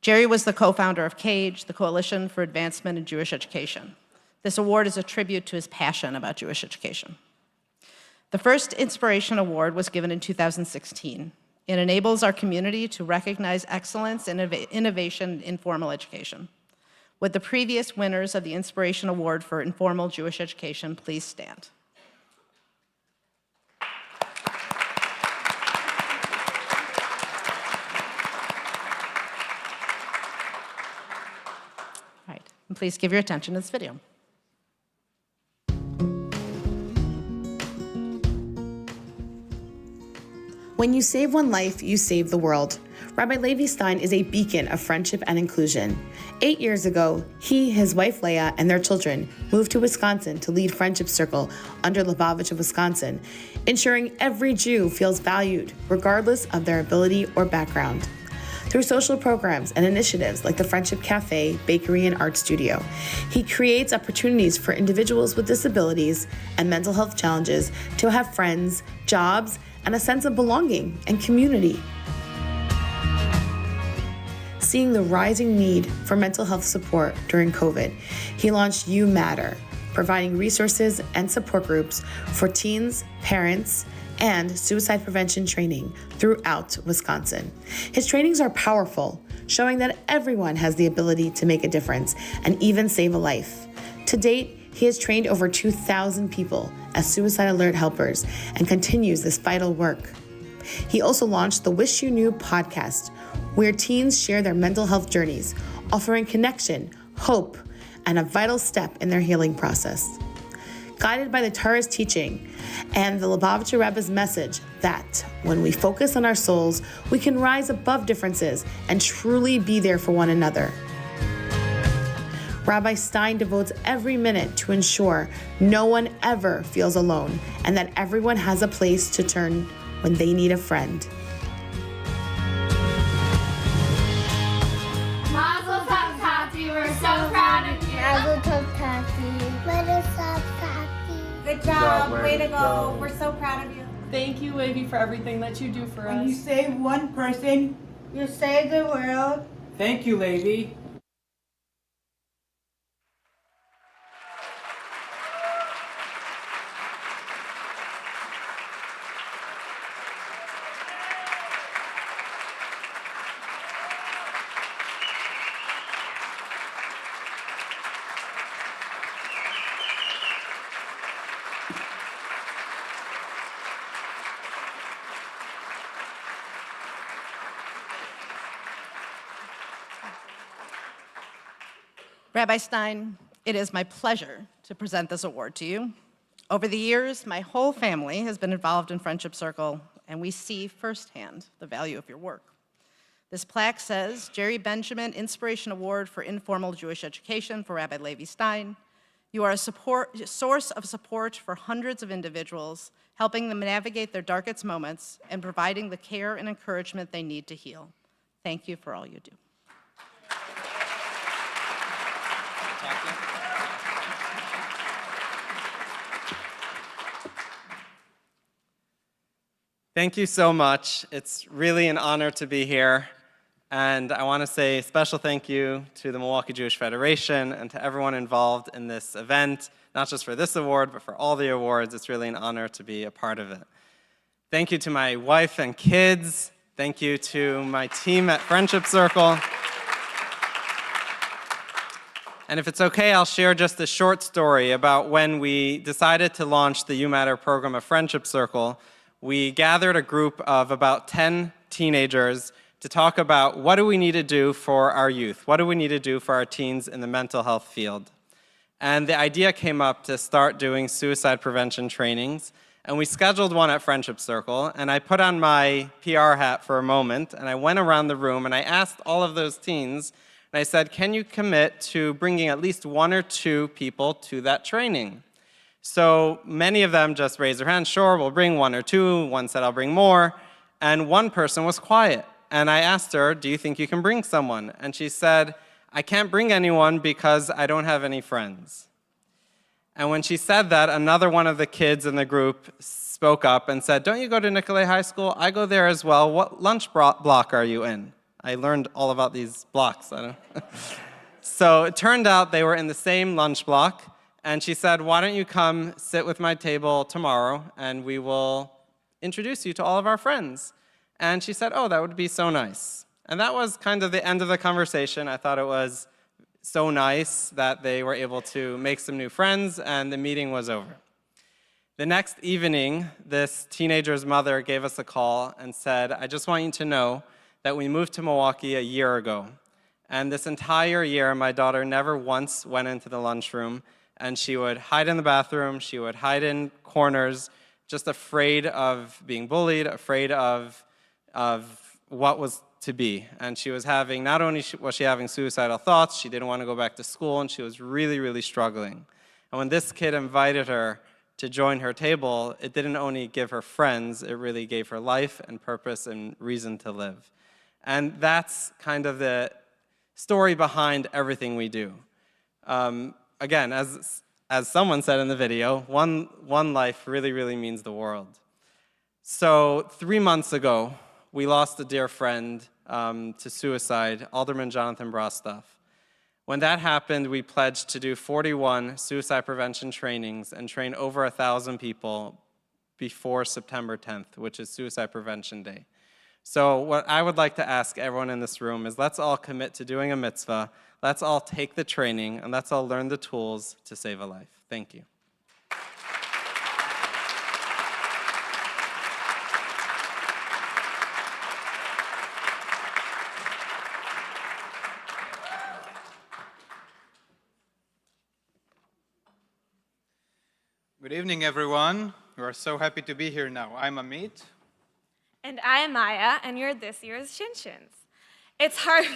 Jerry was the co-founder of CAGE, the Coalition for Advancement in Jewish Education. This award is a tribute to his passion about Jewish education. The first Inspiration Award was given in 2016. It enables our community to recognize excellence and innovation in formal education. Would the previous winners of the Inspiration Award for Informal Jewish Education please stand? All right, and please give your attention to this video. When you save one life, you save the world. Rabbi Levi Stein is a beacon of friendship and inclusion. 8 years ago, he, his wife Leah, and their children moved to Wisconsin to lead Friendship Circle under Lubavitch of Wisconsin, ensuring every Jew feels valued, regardless of their ability or background. Through social programs and initiatives like the Friendship Cafe, Bakery, and Art Studio, he creates opportunities for individuals with disabilities and mental health challenges to have friends, jobs, and a sense of belonging and community. Seeing the rising need for mental health support during COVID, he launched You Matter, providing resources and support groups for teens, parents, and suicide prevention training throughout Wisconsin. His trainings are powerful, showing that everyone has the ability to make a difference and even save a life. To date, he has trained over 2,000 people as suicide alert helpers and continues this vital work. He also launched the Wish You Knew podcast, where teens share their mental health journeys, offering connection, hope, and a vital step in their healing process. Guided by the Torah's teaching and the Lubavitcher Rebbe's message that when we focus on our souls, we can rise above differences and truly be there for one another. Rabbi Stein devotes every minute to ensure no one ever feels alone and that everyone has a place to turn when they need a friend. Mazel tov, Tati. We're so proud of you. Mazel tov, Tati. Mazel tov, Tati. Good job. Way to go. We're so proud of you. Thank you, Levi, for everything that you do for us. When you save one person, you save the world. Thank you, Levi. Rabbi Stein, it is my pleasure to present this award to you. Over the years, my whole family has been involved in Friendship Circle, and we see firsthand the value of your work. This plaque says, Jerry Benjamin Inspiration Award for Informal Jewish Education for Rabbi Levi Stein. You are a source of support for hundreds of individuals, helping them navigate their darkest moments and providing the care and encouragement they need to heal. Thank you for all you do. Thank you so much. It's really an honor to be here. And I want to say a special thank you to the Milwaukee Jewish Federation and to everyone involved in this event, not just for this award, but for all the awards. It's really an honor to be a part of it. Thank you to my wife and kids. Thank you to my team at Friendship Circle. And if it's okay, I'll share just a short story about when we decided to launch the You Matter program of Friendship Circle. We gathered a group of about 10 teenagers to talk about what do we need to do for our youth? What do we need to do for our teens in the mental health field? And the idea came up to start doing suicide prevention trainings. And we scheduled one at Friendship Circle. And I put on my PR hat for a moment. And I went around the room and I asked all of those teens, and I said, can you commit to bringing at least 1 or 2 people to that training? So many of them just raised their hands, sure, we'll bring 1 or 2. One said, I'll bring more. And one person was quiet. And I asked her, do you think you can bring someone? And she said, I can't bring anyone because I don't have any friends. And when she said that, another one of the kids in the group spoke up and said, don't you go to Nicolay High School? I go there as well. What lunch block are you in? I learned all about these blocks. So it turned out they were in the same lunch block. And she said, why don't you come sit with my table tomorrow and we will introduce you to all of our friends. And she said, oh, that would be so nice. And that was kind of the end of the conversation. I thought it was so nice that they were able to make some new friends and the meeting was over. The next evening, this teenager's mother gave us a call and said, I just want you to know that we moved to Milwaukee a year ago. And this entire year, my daughter never once went into the lunchroom, and she would hide in the bathroom, she would hide in corners just afraid of being bullied, afraid of what was to be. And she was having, not only was she having suicidal thoughts, she didn't want to go back to school, and she was really, really struggling. And when this kid invited her to join her table, it didn't only give her friends, it really gave her life and purpose and reason to live. And that's kind of the story behind everything we do. Again, as someone said in the video, one life really, really means the world. So 3 months ago, we lost a dear friend to suicide, Alderman Jonathan Brostoff. When that happened, we pledged to do 41 suicide prevention trainings and train over 1,000 people before September 10th, which is Suicide Prevention Day. So what I would like to ask everyone in this room is let's all commit to doing a mitzvah, let's all take the training, and let's all learn the tools to save a life. Thank you. Good evening, everyone. We are so happy to be here now. I'm Amit. And I am Maya, and you're this year's Shinshins. It's hard.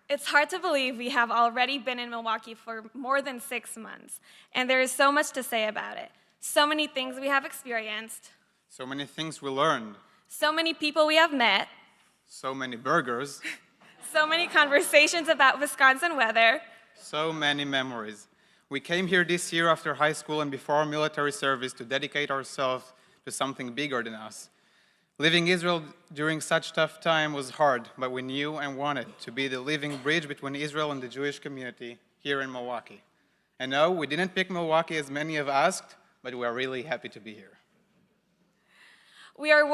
It's hard to believe we have already been in Milwaukee for more than 6 months, and there is so much to say about it. So many things we have experienced. So many things we learned. So many people we have met. So many burgers. So many conversations about Wisconsin weather. So many memories. We came here this year after high school and before our military service to dedicate ourselves to something bigger than us. Living Israel during such tough time was hard, but we knew and wanted to be the living bridge between Israel and the Jewish community here in Milwaukee. And no, we didn't pick Milwaukee as many have asked, but we are really happy to be here. We are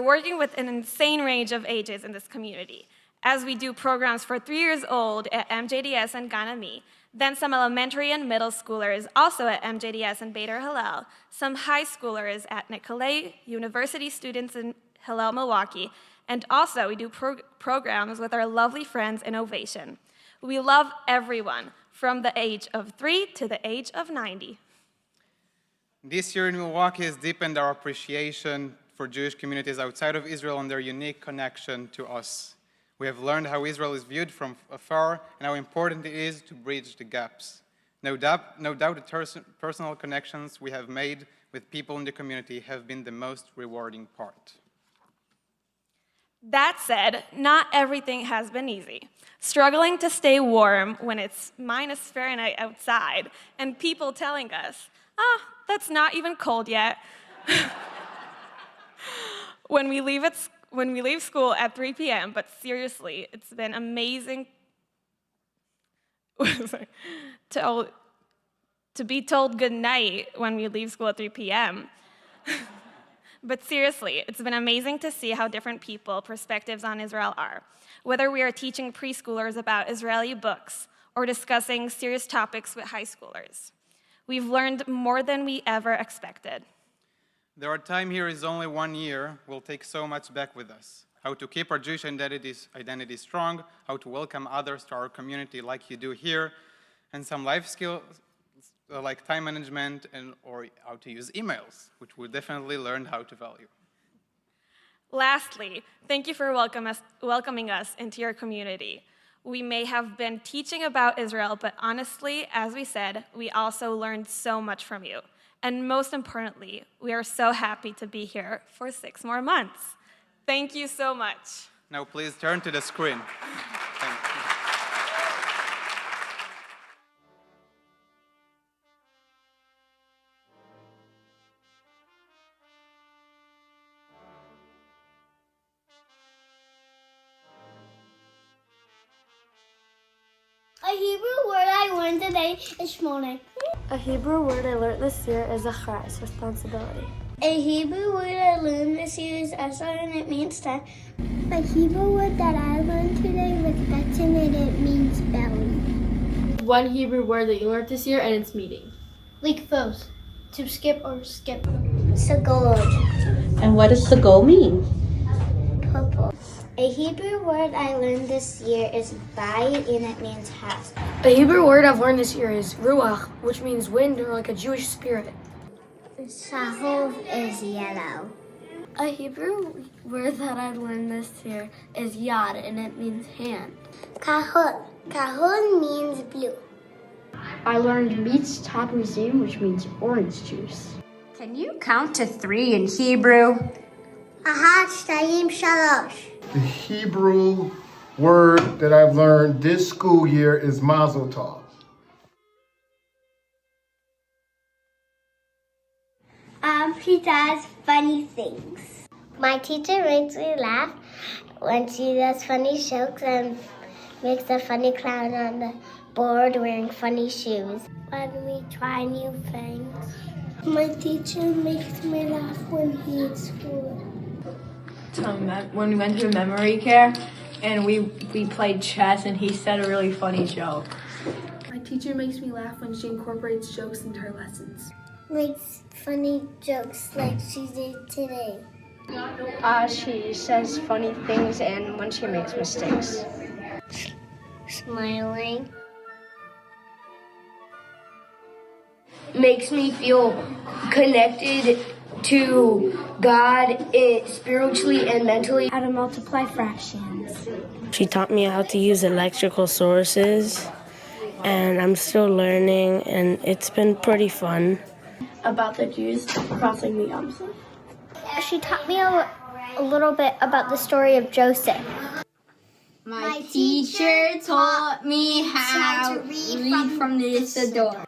working with an insane range of ages in this community, as we do programs for 3 years old at MJDS and Ganami, then some elementary and middle schoolers also at MJDS and Beitar Hillel, some high schoolers at Nicolay, university students in Hillel, Milwaukee, and also we do programs with our lovely friends in Ovation. We love everyone from the age of 3 to the age of 90. This year in Milwaukee has deepened our appreciation for Jewish communities outside of Israel and their unique connection to us. We have learned how Israel is viewed from afar and how important it is to bridge the gaps. No doubt the personal connections we have made with people in the community have been the most rewarding part. That said, not everything has been easy. Struggling to stay warm when it's -Fahrenheit outside and people telling us, that's not even cold yet. When we leave school at 3 p.m., but seriously, it's been amazing to be told good night when we leave school at 3 p.m. But seriously, it's been amazing to see how different perspectives on Israel are, whether we are teaching preschoolers about Israeli books or discussing serious topics with high schoolers. We've learned more than we ever expected. Our time here is only 1 year. We'll take so much back with us. How to keep our Jewish identity strong, how to welcome others to our community like you do here, and some life skills like time management or how to use emails, which we definitely learned how to value. Lastly, thank you for welcoming us into your community. We may have been teaching about Israel, but honestly, as we said, we also learned so much from you. And most importantly, we are so happy to be here for 6 more months. Thank you so much. Now please turn to the screen. Thank you. A Hebrew word I learned today is shmonek. A Hebrew word I learned this year is achras, responsibility. A Hebrew word I learned this year is esar, and it means 10. A Hebrew word that I learned today was betzin, and it means belly. One Hebrew word that you learned this year, and it's meeting. Likfos, to skip or skip. Sagod. And what does sagol mean? Purple. A Hebrew word I learned this year is bayit, and it means house. The Hebrew word I've learned this year is ruach, which means wind or like a Jewish spirit. Shahov is yellow. A Hebrew word that I learned this year is yad, and it means hand. Kahul. Kahul means blue. I learned mitz tapuzim, which means orange juice. Can you count to 3 in Hebrew? Ahat shtayim shalosh. The Hebrew word that I've learned this school year is mazel tov. She does funny things. My teacher makes me laugh when she does funny jokes and makes a funny clown on the board wearing funny shoes. When we try new things. My teacher makes me laugh when he's school. When we went to memory care and we played chess and he said a really funny joke. My teacher makes me laugh when she incorporates jokes into her lessons. Makes funny jokes like she did today. She says funny things and when she makes mistakes. Smiling. Makes me feel connected to God spiritually and mentally. How to multiply fractions. She taught me how to use electrical sources, and I'm still learning, and it's been pretty fun. About the Jews crossing the Samson. She taught me a little bit about the story of Joseph. My teacher taught me how to read from this door.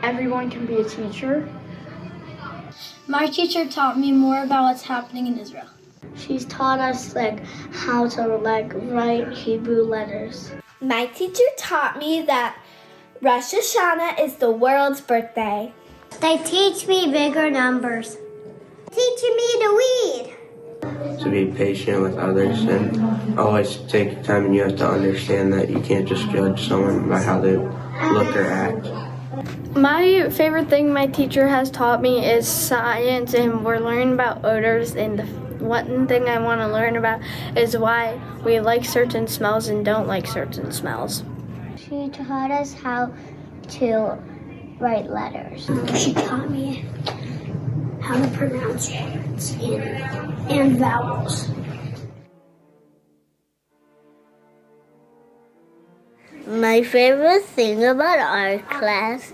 Everyone can be a teacher. My teacher taught me more about what's happening in Israel. She's taught us how to write Hebrew letters. My teacher taught me that Rosh Hashanah is the world's birthday. They teach me bigger numbers. Teaching me to read. To be patient with others and always take your time, and you have to understand that you can't just judge someone by how they look or act. My favorite thing my teacher has taught me is science, and we're learning about odors, and the one thing I want to learn about is why we like certain smells and don't like certain smells. She taught us how to write letters. She taught me how to pronounce words and vowels. My favorite thing about art class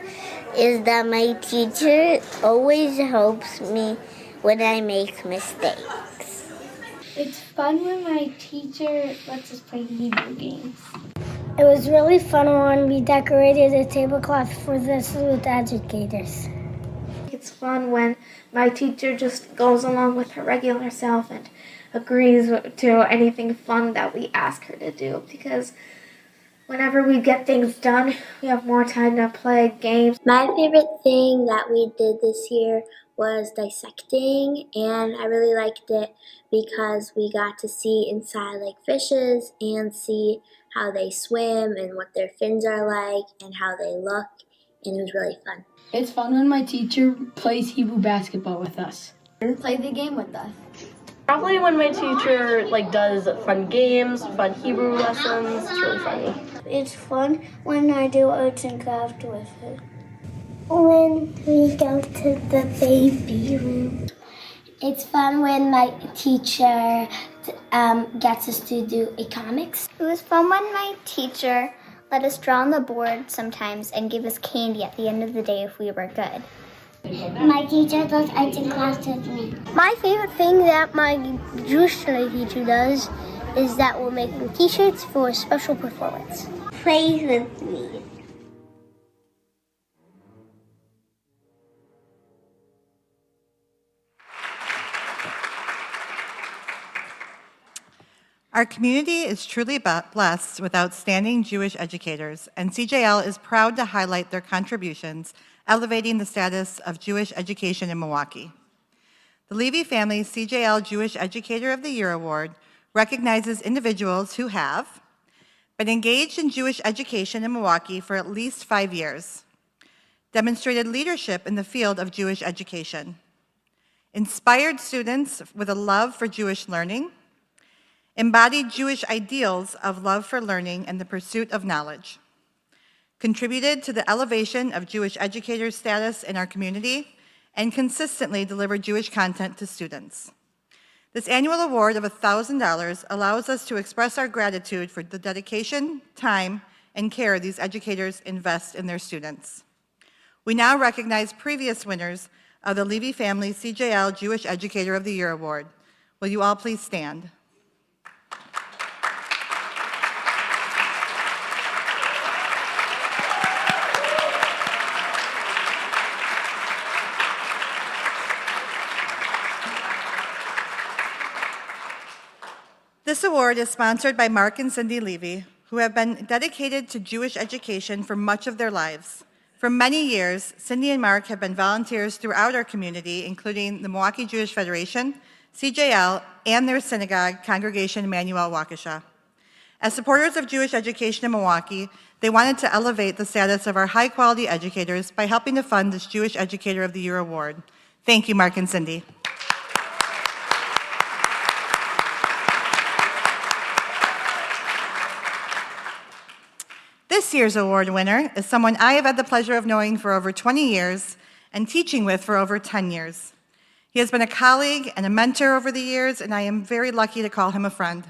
is that my teacher always helps me when I make mistakes. It's fun when my teacher lets us play Hebrew games. It was really fun when we decorated a tablecloth for this with educators. It's fun when my teacher just goes along with her regular self and agrees to anything fun that we ask her to do, because whenever we get things done, we have more time to play games. My favorite thing that we did this year was dissecting, and I really liked it because we got to see inside like fishes and see how they swim and what their fins are like and how they look, and it was really fun. It's fun when my teacher plays Hebrew basketball with us. Play the game with us. Probably when my teacher does fun games, fun Hebrew lessons. It's really funny. It's fun when I do arts and crafts with it. When we go to the baby room. It's fun when my teacher gets us to do comics. It was fun when my teacher let us draw on the board sometimes and give us candy at the end of the day if we were good. My teacher does arts and crafts with me. My favorite thing that my Jewish study teacher does is that we're making t-shirts for a special performance. Praise with me. Our community is truly blessed with outstanding Jewish educators, and CJL is proud to highlight their contributions, elevating the status of Jewish education in Milwaukee. The Levy Family CJL Jewish Educator of the Year Award recognizes individuals who have been engaged in Jewish education in Milwaukee for at least 5 years, demonstrated leadership in the field of Jewish education, inspired students with a love for Jewish learning, embodied Jewish ideals of love for learning and the pursuit of knowledge, contributed to the elevation of Jewish educators' status in our community, and consistently delivered Jewish content to students. This annual award of $1,000 allows us to express our gratitude for the dedication, time, and care these educators invest in their students. We now recognize previous winners of the Levy Family CJL Jewish Educator of the Year Award. Will you all please stand? This award is sponsored by Mark and Cindy Levy, who have been dedicated to Jewish education for much of their lives. For many years, Cindy and Mark have been volunteers throughout our community, including the Milwaukee Jewish Federation, CJL, and their synagogue, Congregation Emmanuel Waukesha. As supporters of Jewish education in Milwaukee, they wanted to elevate the status of our high-quality educators by helping to fund this Jewish Educator of the Year award. Thank you, Mark and Cindy. This year's award winner is someone I have had the pleasure of knowing for over 20 years and teaching with for over 10 years. He has been a colleague and a mentor over the years, and I am very lucky to call him a friend.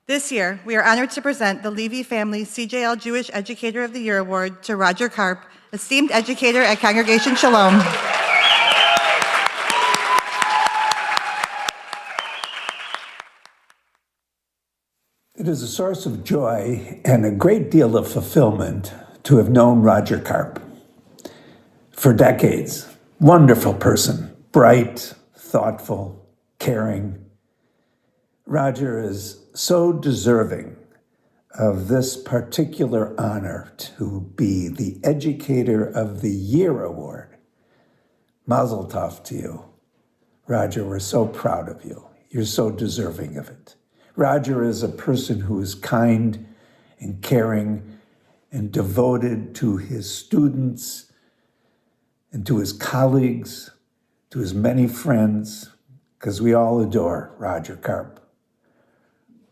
This year, we are honored to present the Levy Family CJL Jewish Educator of the Year Award to Roger Karp, esteemed educator at Congregation Shalom. It is a source of joy and a great deal of fulfillment to have known Roger Karp. For decades, wonderful person, bright, thoughtful, caring. Roger is so deserving of this particular honor to be the Educator of the Year Award. Mazel tov to you. Roger, we're so proud of you. You're so deserving of it. Roger is a person who is kind and caring and devoted to his students and to his colleagues, to his many friends, because we all adore Roger Karp.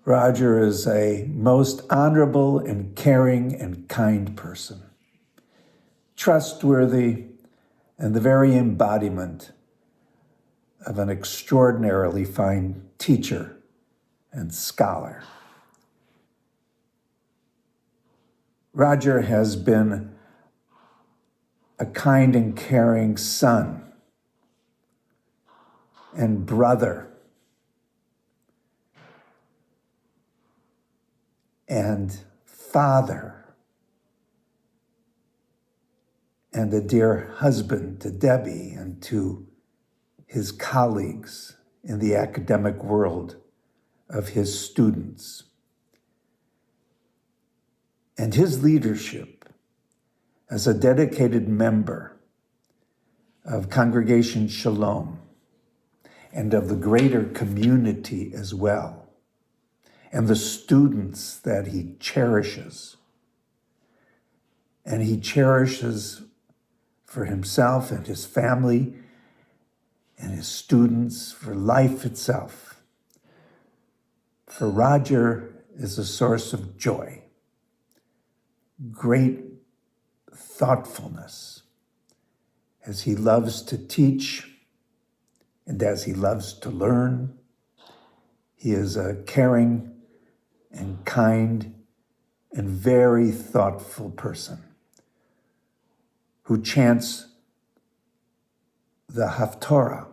Roger is a most honorable and caring and kind person, trustworthy, and the very embodiment of an extraordinarily fine teacher and scholar. Roger has been a kind and caring son and brother and father and a dear husband to Debbie and to his colleagues in the academic world of his students. And his leadership as a dedicated member of Congregation Shalom and of the greater community as well, and the students that he cherishes. And he cherishes for himself and his family and his students, for life itself. For Roger is a source of joy, great thoughtfulness, as he loves to teach and as he loves to learn. He is a caring and kind and very thoughtful person who chants the Haftorah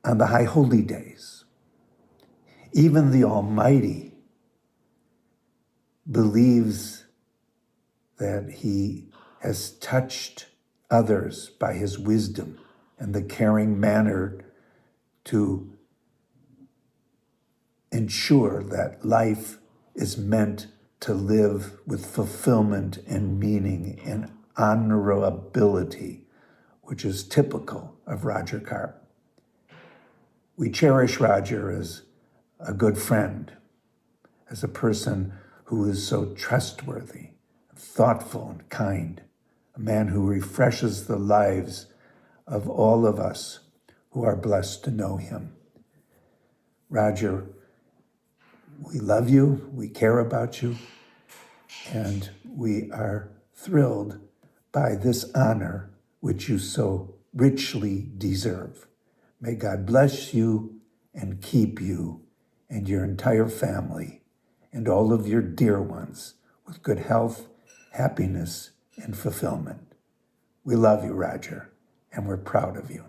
on the High Holy Days. Even the Almighty believes that he has touched others by his wisdom and the caring manner to ensure that life is meant to live with fulfillment and meaning and honorability, which is typical of Roger Karp. We cherish Roger as a good friend, as a person who is so trustworthy, thoughtful, and kind, a man who refreshes the lives of all of us who are blessed to know him. Roger, we love you, we care about you, and we are thrilled by this honor which you so richly deserve. May God bless you and keep you and your entire family and all of your dear ones with good health, happiness, and fulfillment. We love you, Roger, and we're proud of you.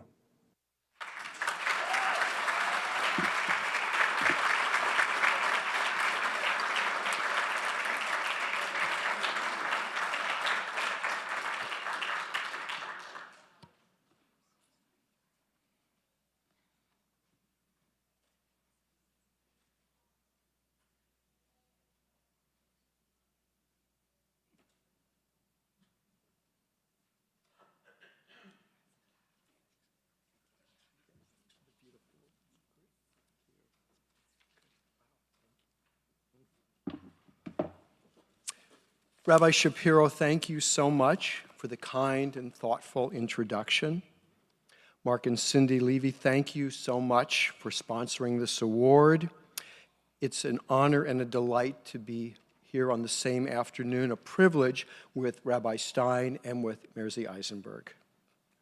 Rabbi Shapiro, thank you so much for the kind and thoughtful introduction. Mark and Cindy Levy, thank you so much for sponsoring this award. It's an honor and a delight to be here on the same afternoon, a privilege with Rabbi Stein and with Merzy Eisenberg,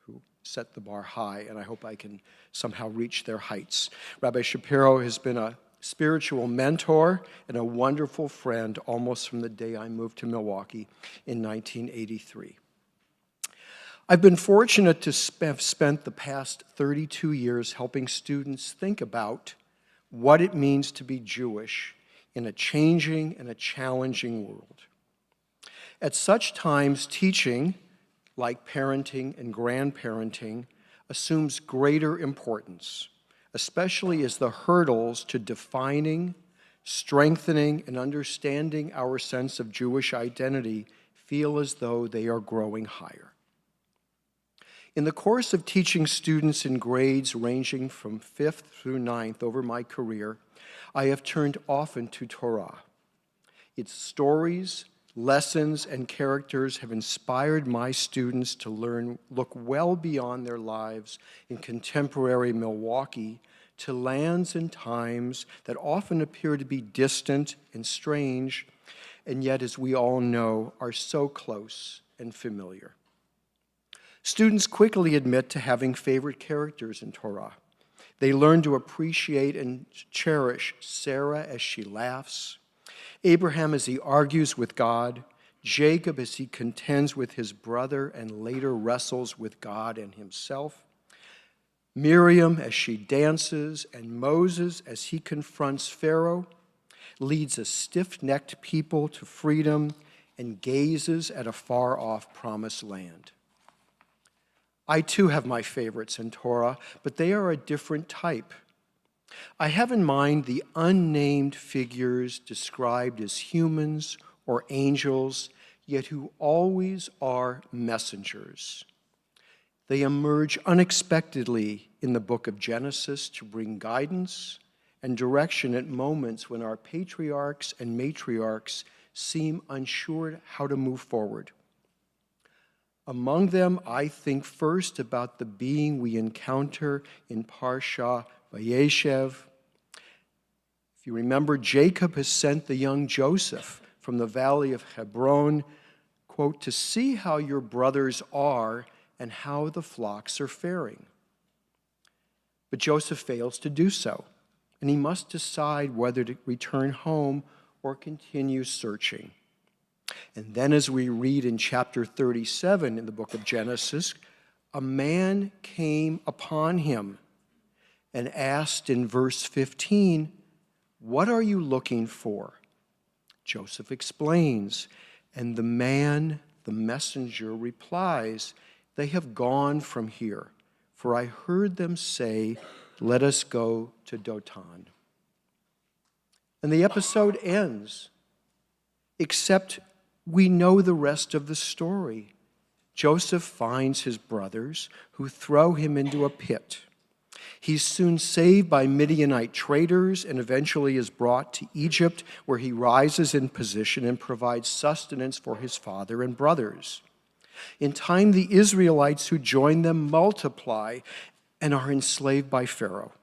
who set the bar high, and I hope I can somehow reach their heights. Rabbi Shapiro has been a spiritual mentor and a wonderful friend almost from the day I moved to Milwaukee in 1983. I've been fortunate to have spent the past 32 years helping students think about what it means to be Jewish in a changing and a challenging world. At such times, teaching, like parenting and grandparenting, assumes greater importance, especially as the hurdles to defining, strengthening, and understanding our sense of Jewish identity feel as though they are growing higher. In the course of teaching students in grades ranging from 5th through 9th over my career, I have turned often to Torah. Its stories, lessons, and characters have inspired my students to look well beyond their lives in contemporary Milwaukee to lands and times that often appear to be distant and strange, and yet, as we all know, are so close and familiar. Students quickly admit to having favorite characters in Torah. They learn to appreciate and cherish Sarah as she laughs, Abraham as he argues with God, Jacob as he contends with his brother and later wrestles with God and himself, Miriam as she dances, and Moses as he confronts Pharaoh, leads a stiff-necked people to freedom, and gazes at a far-off promised land. I too have my favorites in Torah, but they are a different type. I have in mind the unnamed figures described as humans or angels, yet who always are messengers. They emerge unexpectedly in the book of Genesis to bring guidance and direction at moments when our patriarchs and matriarchs seem unsure how to move forward. Among them, I think first about the being we encounter in Parsha Vayeshev. If you remember, Jacob has sent the young Joseph from the valley of Hebron, quote, to see how your brothers are and how the flocks are faring. But Joseph fails to do so, and he must decide whether to return home or continue searching. And then, as we read in chapter 37 in the book of Genesis, a man came upon him and asked in verse 15, "What are you looking for?" Joseph explains, and the man, the messenger, replies, "They have gone from here, for I heard them say, 'Let us go to Dothan.'" And the episode ends, except we know the rest of the story. Joseph finds his brothers who throw him into a pit. He's soon saved by Midianite traders and eventually is brought to Egypt, where he rises in position and provides sustenance for his father and brothers. In time, the Israelites who join them multiply and are enslaved by Pharaoh.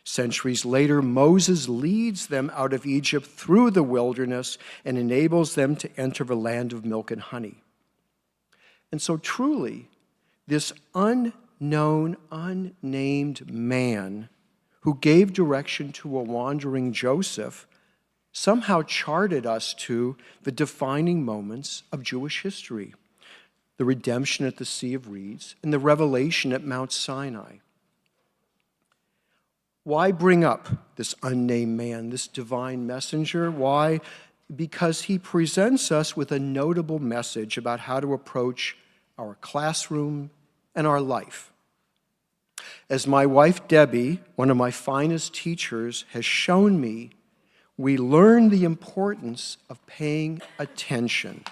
Centuries later, Moses leads them out of Egypt through the wilderness and enables them to enter the land of milk and honey. And so truly, this unknown, unnamed man who gave direction to a wandering Joseph somehow charted us to the defining moments of Jewish history, the redemption at the Sea of Reeds and the revelation at Mount Sinai. Why bring up this unnamed man, this divine messenger? Why? Because he presents us with a notable message about how to approach our classroom and our life. As my wife Debbie, one of my finest teachers, has shown me, we learn the importance of paying attention.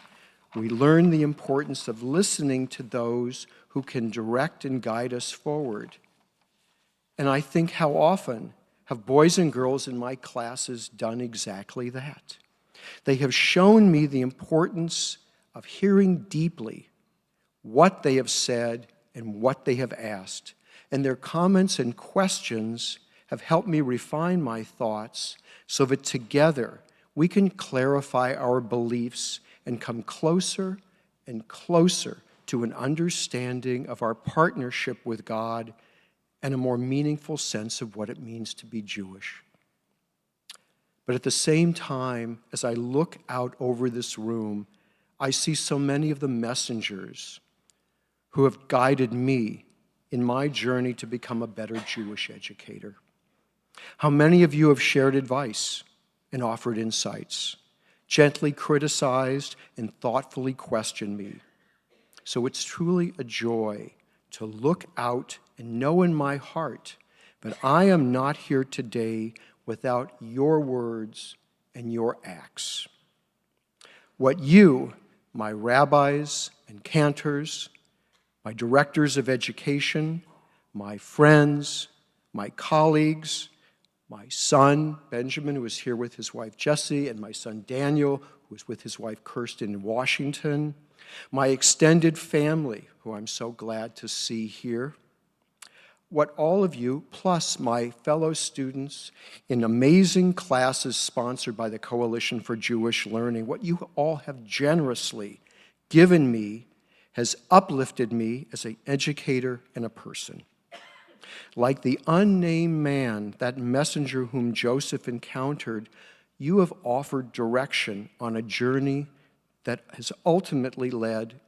We learn the importance of listening to those who can direct and guide us forward. And I think how often have boys and girls in my classes done exactly that. They have shown me the importance of hearing deeply what they have said and what they have asked. And their comments and questions have helped me refine my thoughts so that together we can clarify our beliefs and come closer and closer to an understanding of our partnership with God and a more meaningful sense of what it means to be Jewish. But at the same time, as I look out over this room, I see so many of the messengers who have guided me in my journey to become a better Jewish educator. How many of you have shared advice and offered insights, gently criticized and thoughtfully questioned me. So it's truly a joy to look out and know in my heart that I am not here today without your words and your acts. What you, my rabbis and cantors, my directors of education, my friends, my colleagues, my son, Benjamin, who is here with his wife, Jessie, and my son, Daniel, who is with his wife, Kirsten, in Washington, my extended family, who I'm so glad to see here, what all of you, plus my fellow students in amazing classes sponsored by the Coalition for Jewish Learning, what you all have generously given me has uplifted me as an educator and a person. Like the unnamed man, that messenger whom Joseph encountered, you have offered direction on a journey that has ultimately led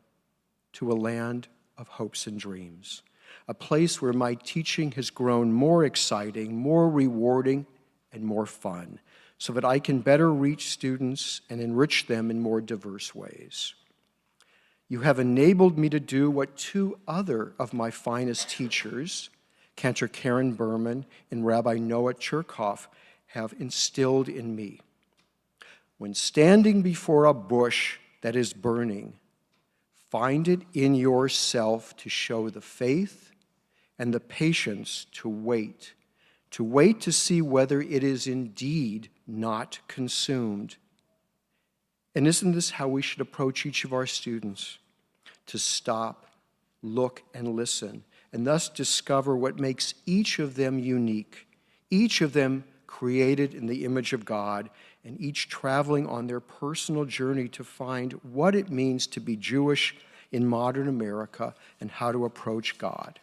to a land of hopes and dreams, a place where my teaching has grown more exciting, more rewarding, and more fun, so that I can better reach students and enrich them in more diverse ways. You have enabled me to do what two other of my finest teachers, Cantor Karen Berman and Rabbi Noah Cherkoff, have instilled in me. When standing before a bush that is burning, find it in yourself to show the faith and the patience to wait to see whether it is indeed not consumed. And isn't this how we should approach each of our students? To stop, look, and listen, and thus discover what makes each of them unique, each of them created in the image of God, and each traveling on their personal journey to find what it means to be Jewish in modern America and how to approach God.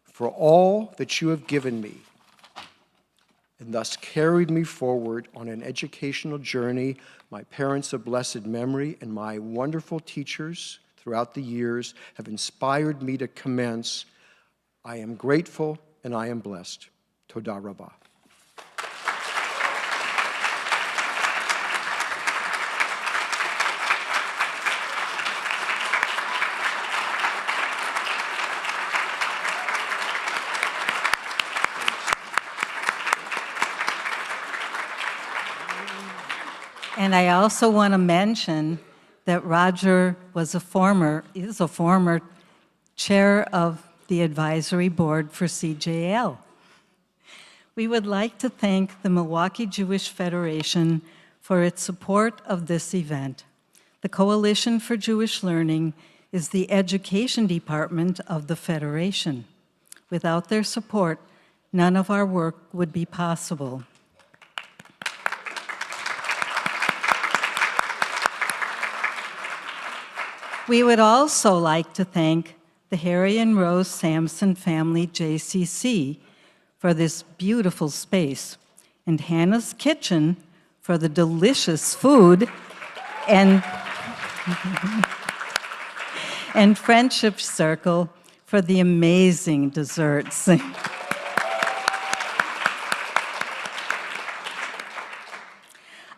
For all that you have given me, and thus carried me forward on an educational journey, my parents of blessed memory and my wonderful teachers throughout the years have inspired me to commence. I am grateful and I am blessed. Toda Rabbah. And I also want to mention that Roger is a former chair of the advisory board for CJL. We would like to thank the Milwaukee Jewish Federation for its support of this event. The Coalition for Jewish Learning is the education department of the Federation. Without their support, none of our work would be possible. We would also like to thank the Harry and Rose Samson family JCC for this beautiful space, and Hannah's Kitchen for the delicious food, and Friendship Circle for the amazing desserts.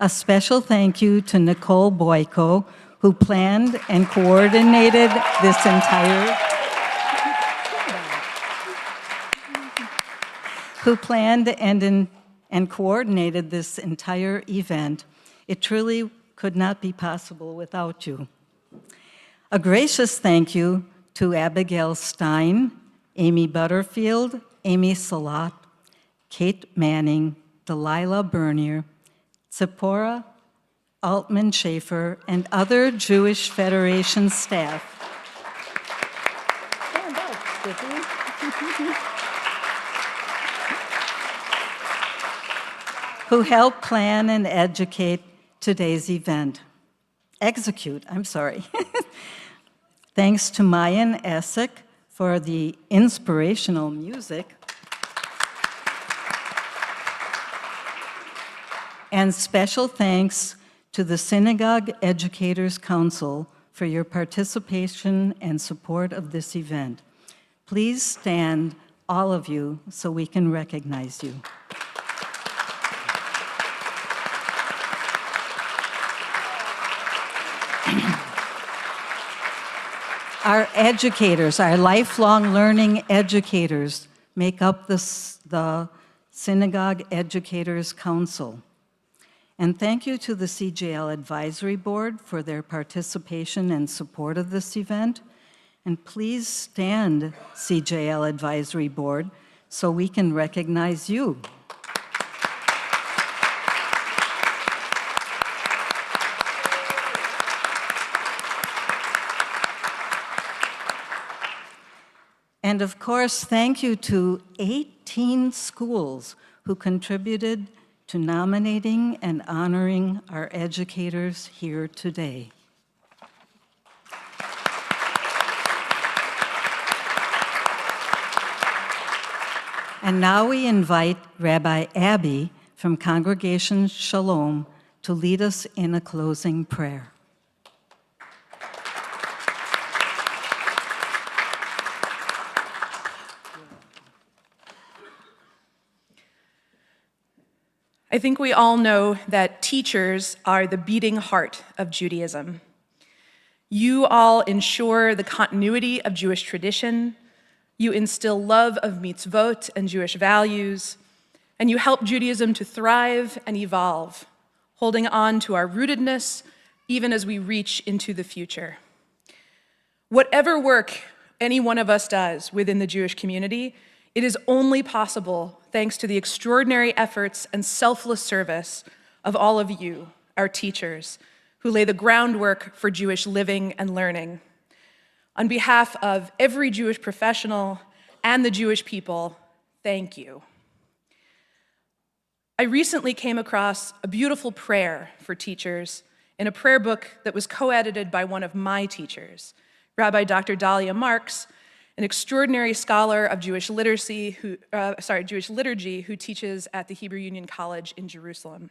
A special thank you to Nicole Boyko, who planned and coordinated this entire coordinated this entire event. It truly could not be possible without you. A gracious thank you to Abigail Stein, Amy Butterfield, Amy Salat, Kate Manning, Delilah Bernier, Zipporah Altman Schaefer, and other Jewish Federation staff. Stand up, Skippy. Who helped plan and execute today's event. Thanks to Mayan Essek for the inspirational music. And special thanks to the Synagogue Educators Council for your participation and support of this event. Please stand, all of you, so we can recognize you. Our educators, our lifelong learning educators, make up the Synagogue Educators Council. And thank you to the CJL Advisory Board for their participation and support of this event. And please stand, CJL Advisory Board, so we can recognize you. And of course, thank you to 18 schools who contributed to nominating and honoring our educators here today. And now we invite Rabbi Abby from Congregation Shalom to lead us in a closing prayer. I think we all know that teachers are the beating heart of Judaism. You all ensure the continuity of Jewish tradition, you instill love of mitzvot and Jewish values, and you help Judaism to thrive and evolve, holding on to our rootedness even as we reach into the future. Whatever work any one of us does within the Jewish community, it is only possible thanks to the extraordinary efforts and selfless service of all of you, our teachers, who lay the groundwork for Jewish living and learning. On behalf of every Jewish professional and the Jewish people, thank you. I recently came across a beautiful prayer for teachers in a prayer book that was co-edited by one of my teachers, Rabbi Dr. Dahlia Marks, an extraordinary scholar of Jewish liturgy who teaches at the Hebrew Union College in Jerusalem.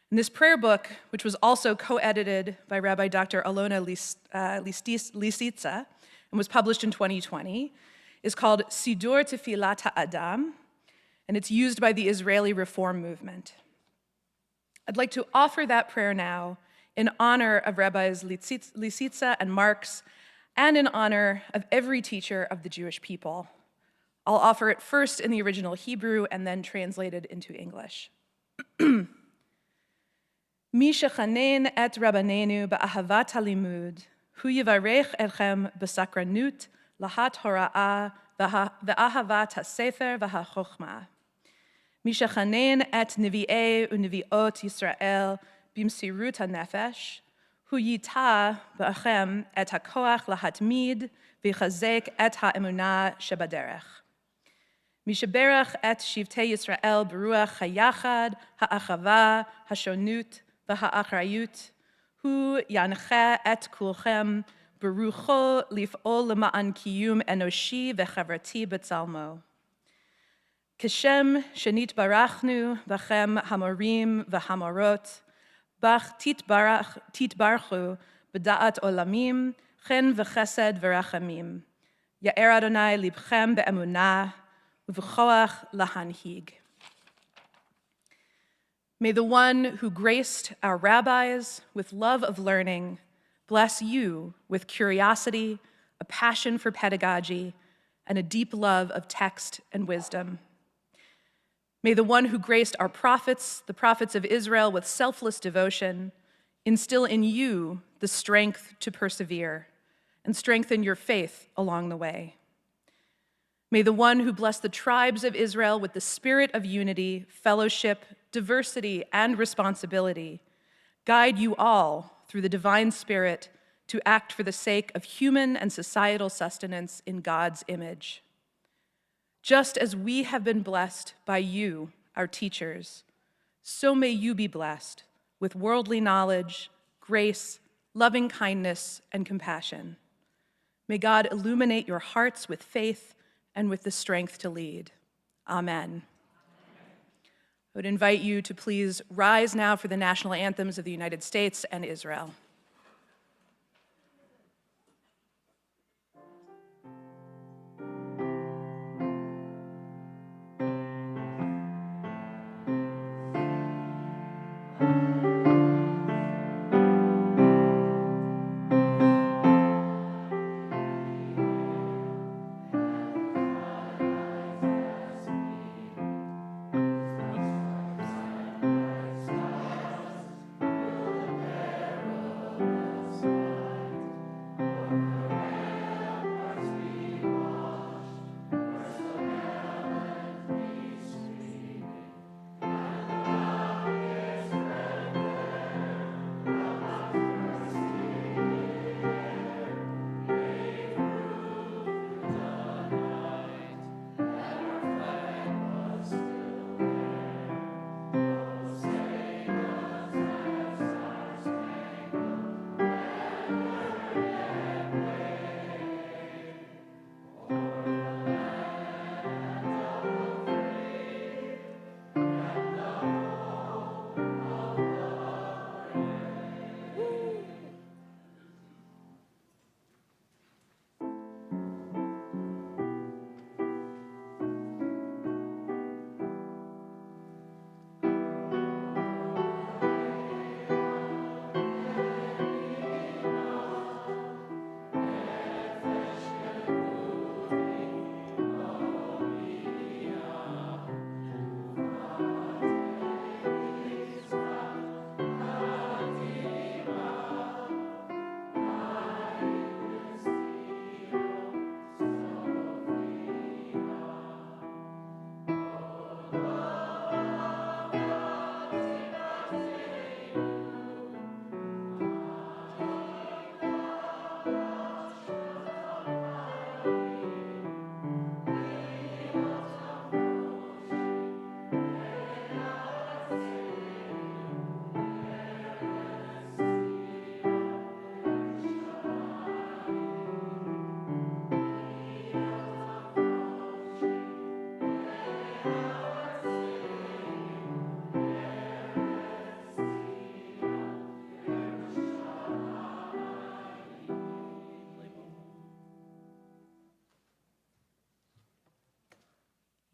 And this prayer book, which was also co-edited by Rabbi Dr. Alona Lisitsa and was published in 2020, is called Sidur Tefilat HaAdam, and it's used by the Israeli Reform Movement. I'd like to offer that prayer now in honor of Rabbis Lisitsa and Marks, and in honor of every teacher of the Jewish people. I'll offer it first in the original Hebrew and then translated into English. Mi shechanen et rabbanenu ba'ahavat halimud, hu yivarech etchem b'sakranut, lahat hora'ah, v'ahavat hasefer v'hachochma. Mi shechanen et nevi'eh u'nevi'ot Yisrael b'msirut hanefesh, hu yita ba'achem et hakoach lahatmid v'chazek et ha'emunah shebaderech. Mishaberach et Shivtei Yisrael beruach hayachad, ha'achava, hashonut, v'ha'achrayut, hu yancha et kulchem, berucho lif'ol lema'an kiyum enoshi v'chavrati b'tzalmo. Kishem shenit barachnu v'chem hamorim v'hamorot, bach titbarchu b'da'at olamim, chen v'chesed v'rachamim. Ya'er Adonai libchem be'emunah, u'v'choach lahanhig. May the one who graced our rabbis with love of learning bless you with curiosity, a passion for pedagogy, and a deep love of text and wisdom. May the one who graced our prophets, the prophets of Israel, with selfless devotion, instill in you the strength to persevere and strengthen your faith along the way. May the one who blessed the tribes of Israel with the spirit of unity, fellowship, diversity, and responsibility guide you all through the divine spirit to act for the sake of human and societal sustenance in God's image. Just as we have been blessed by you, our teachers, so may you be blessed with worldly knowledge, grace, loving kindness, and compassion. May God illuminate your hearts with faith and with the strength to lead. Amen. I would invite you to please rise now for the national anthems of the United States and Israel.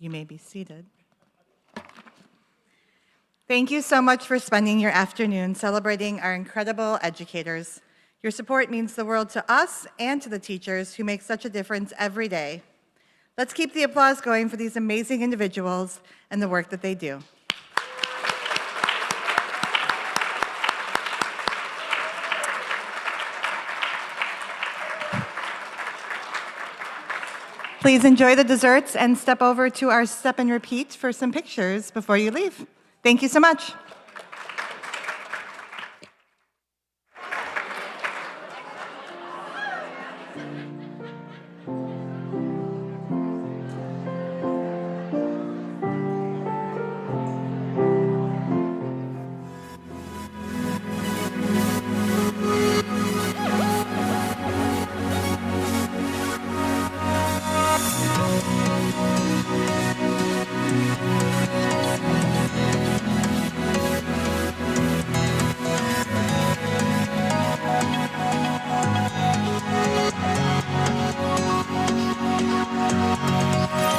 You may be seated. Thank you so much for spending your afternoon celebrating our incredible educators. Your support means the world to us and to the teachers who make such a difference every day. Let's keep the applause going for these amazing individuals and the work that they do. Please enjoy the desserts and step over to our step and repeat for some pictures before you leave. Thank you so much. Thank you.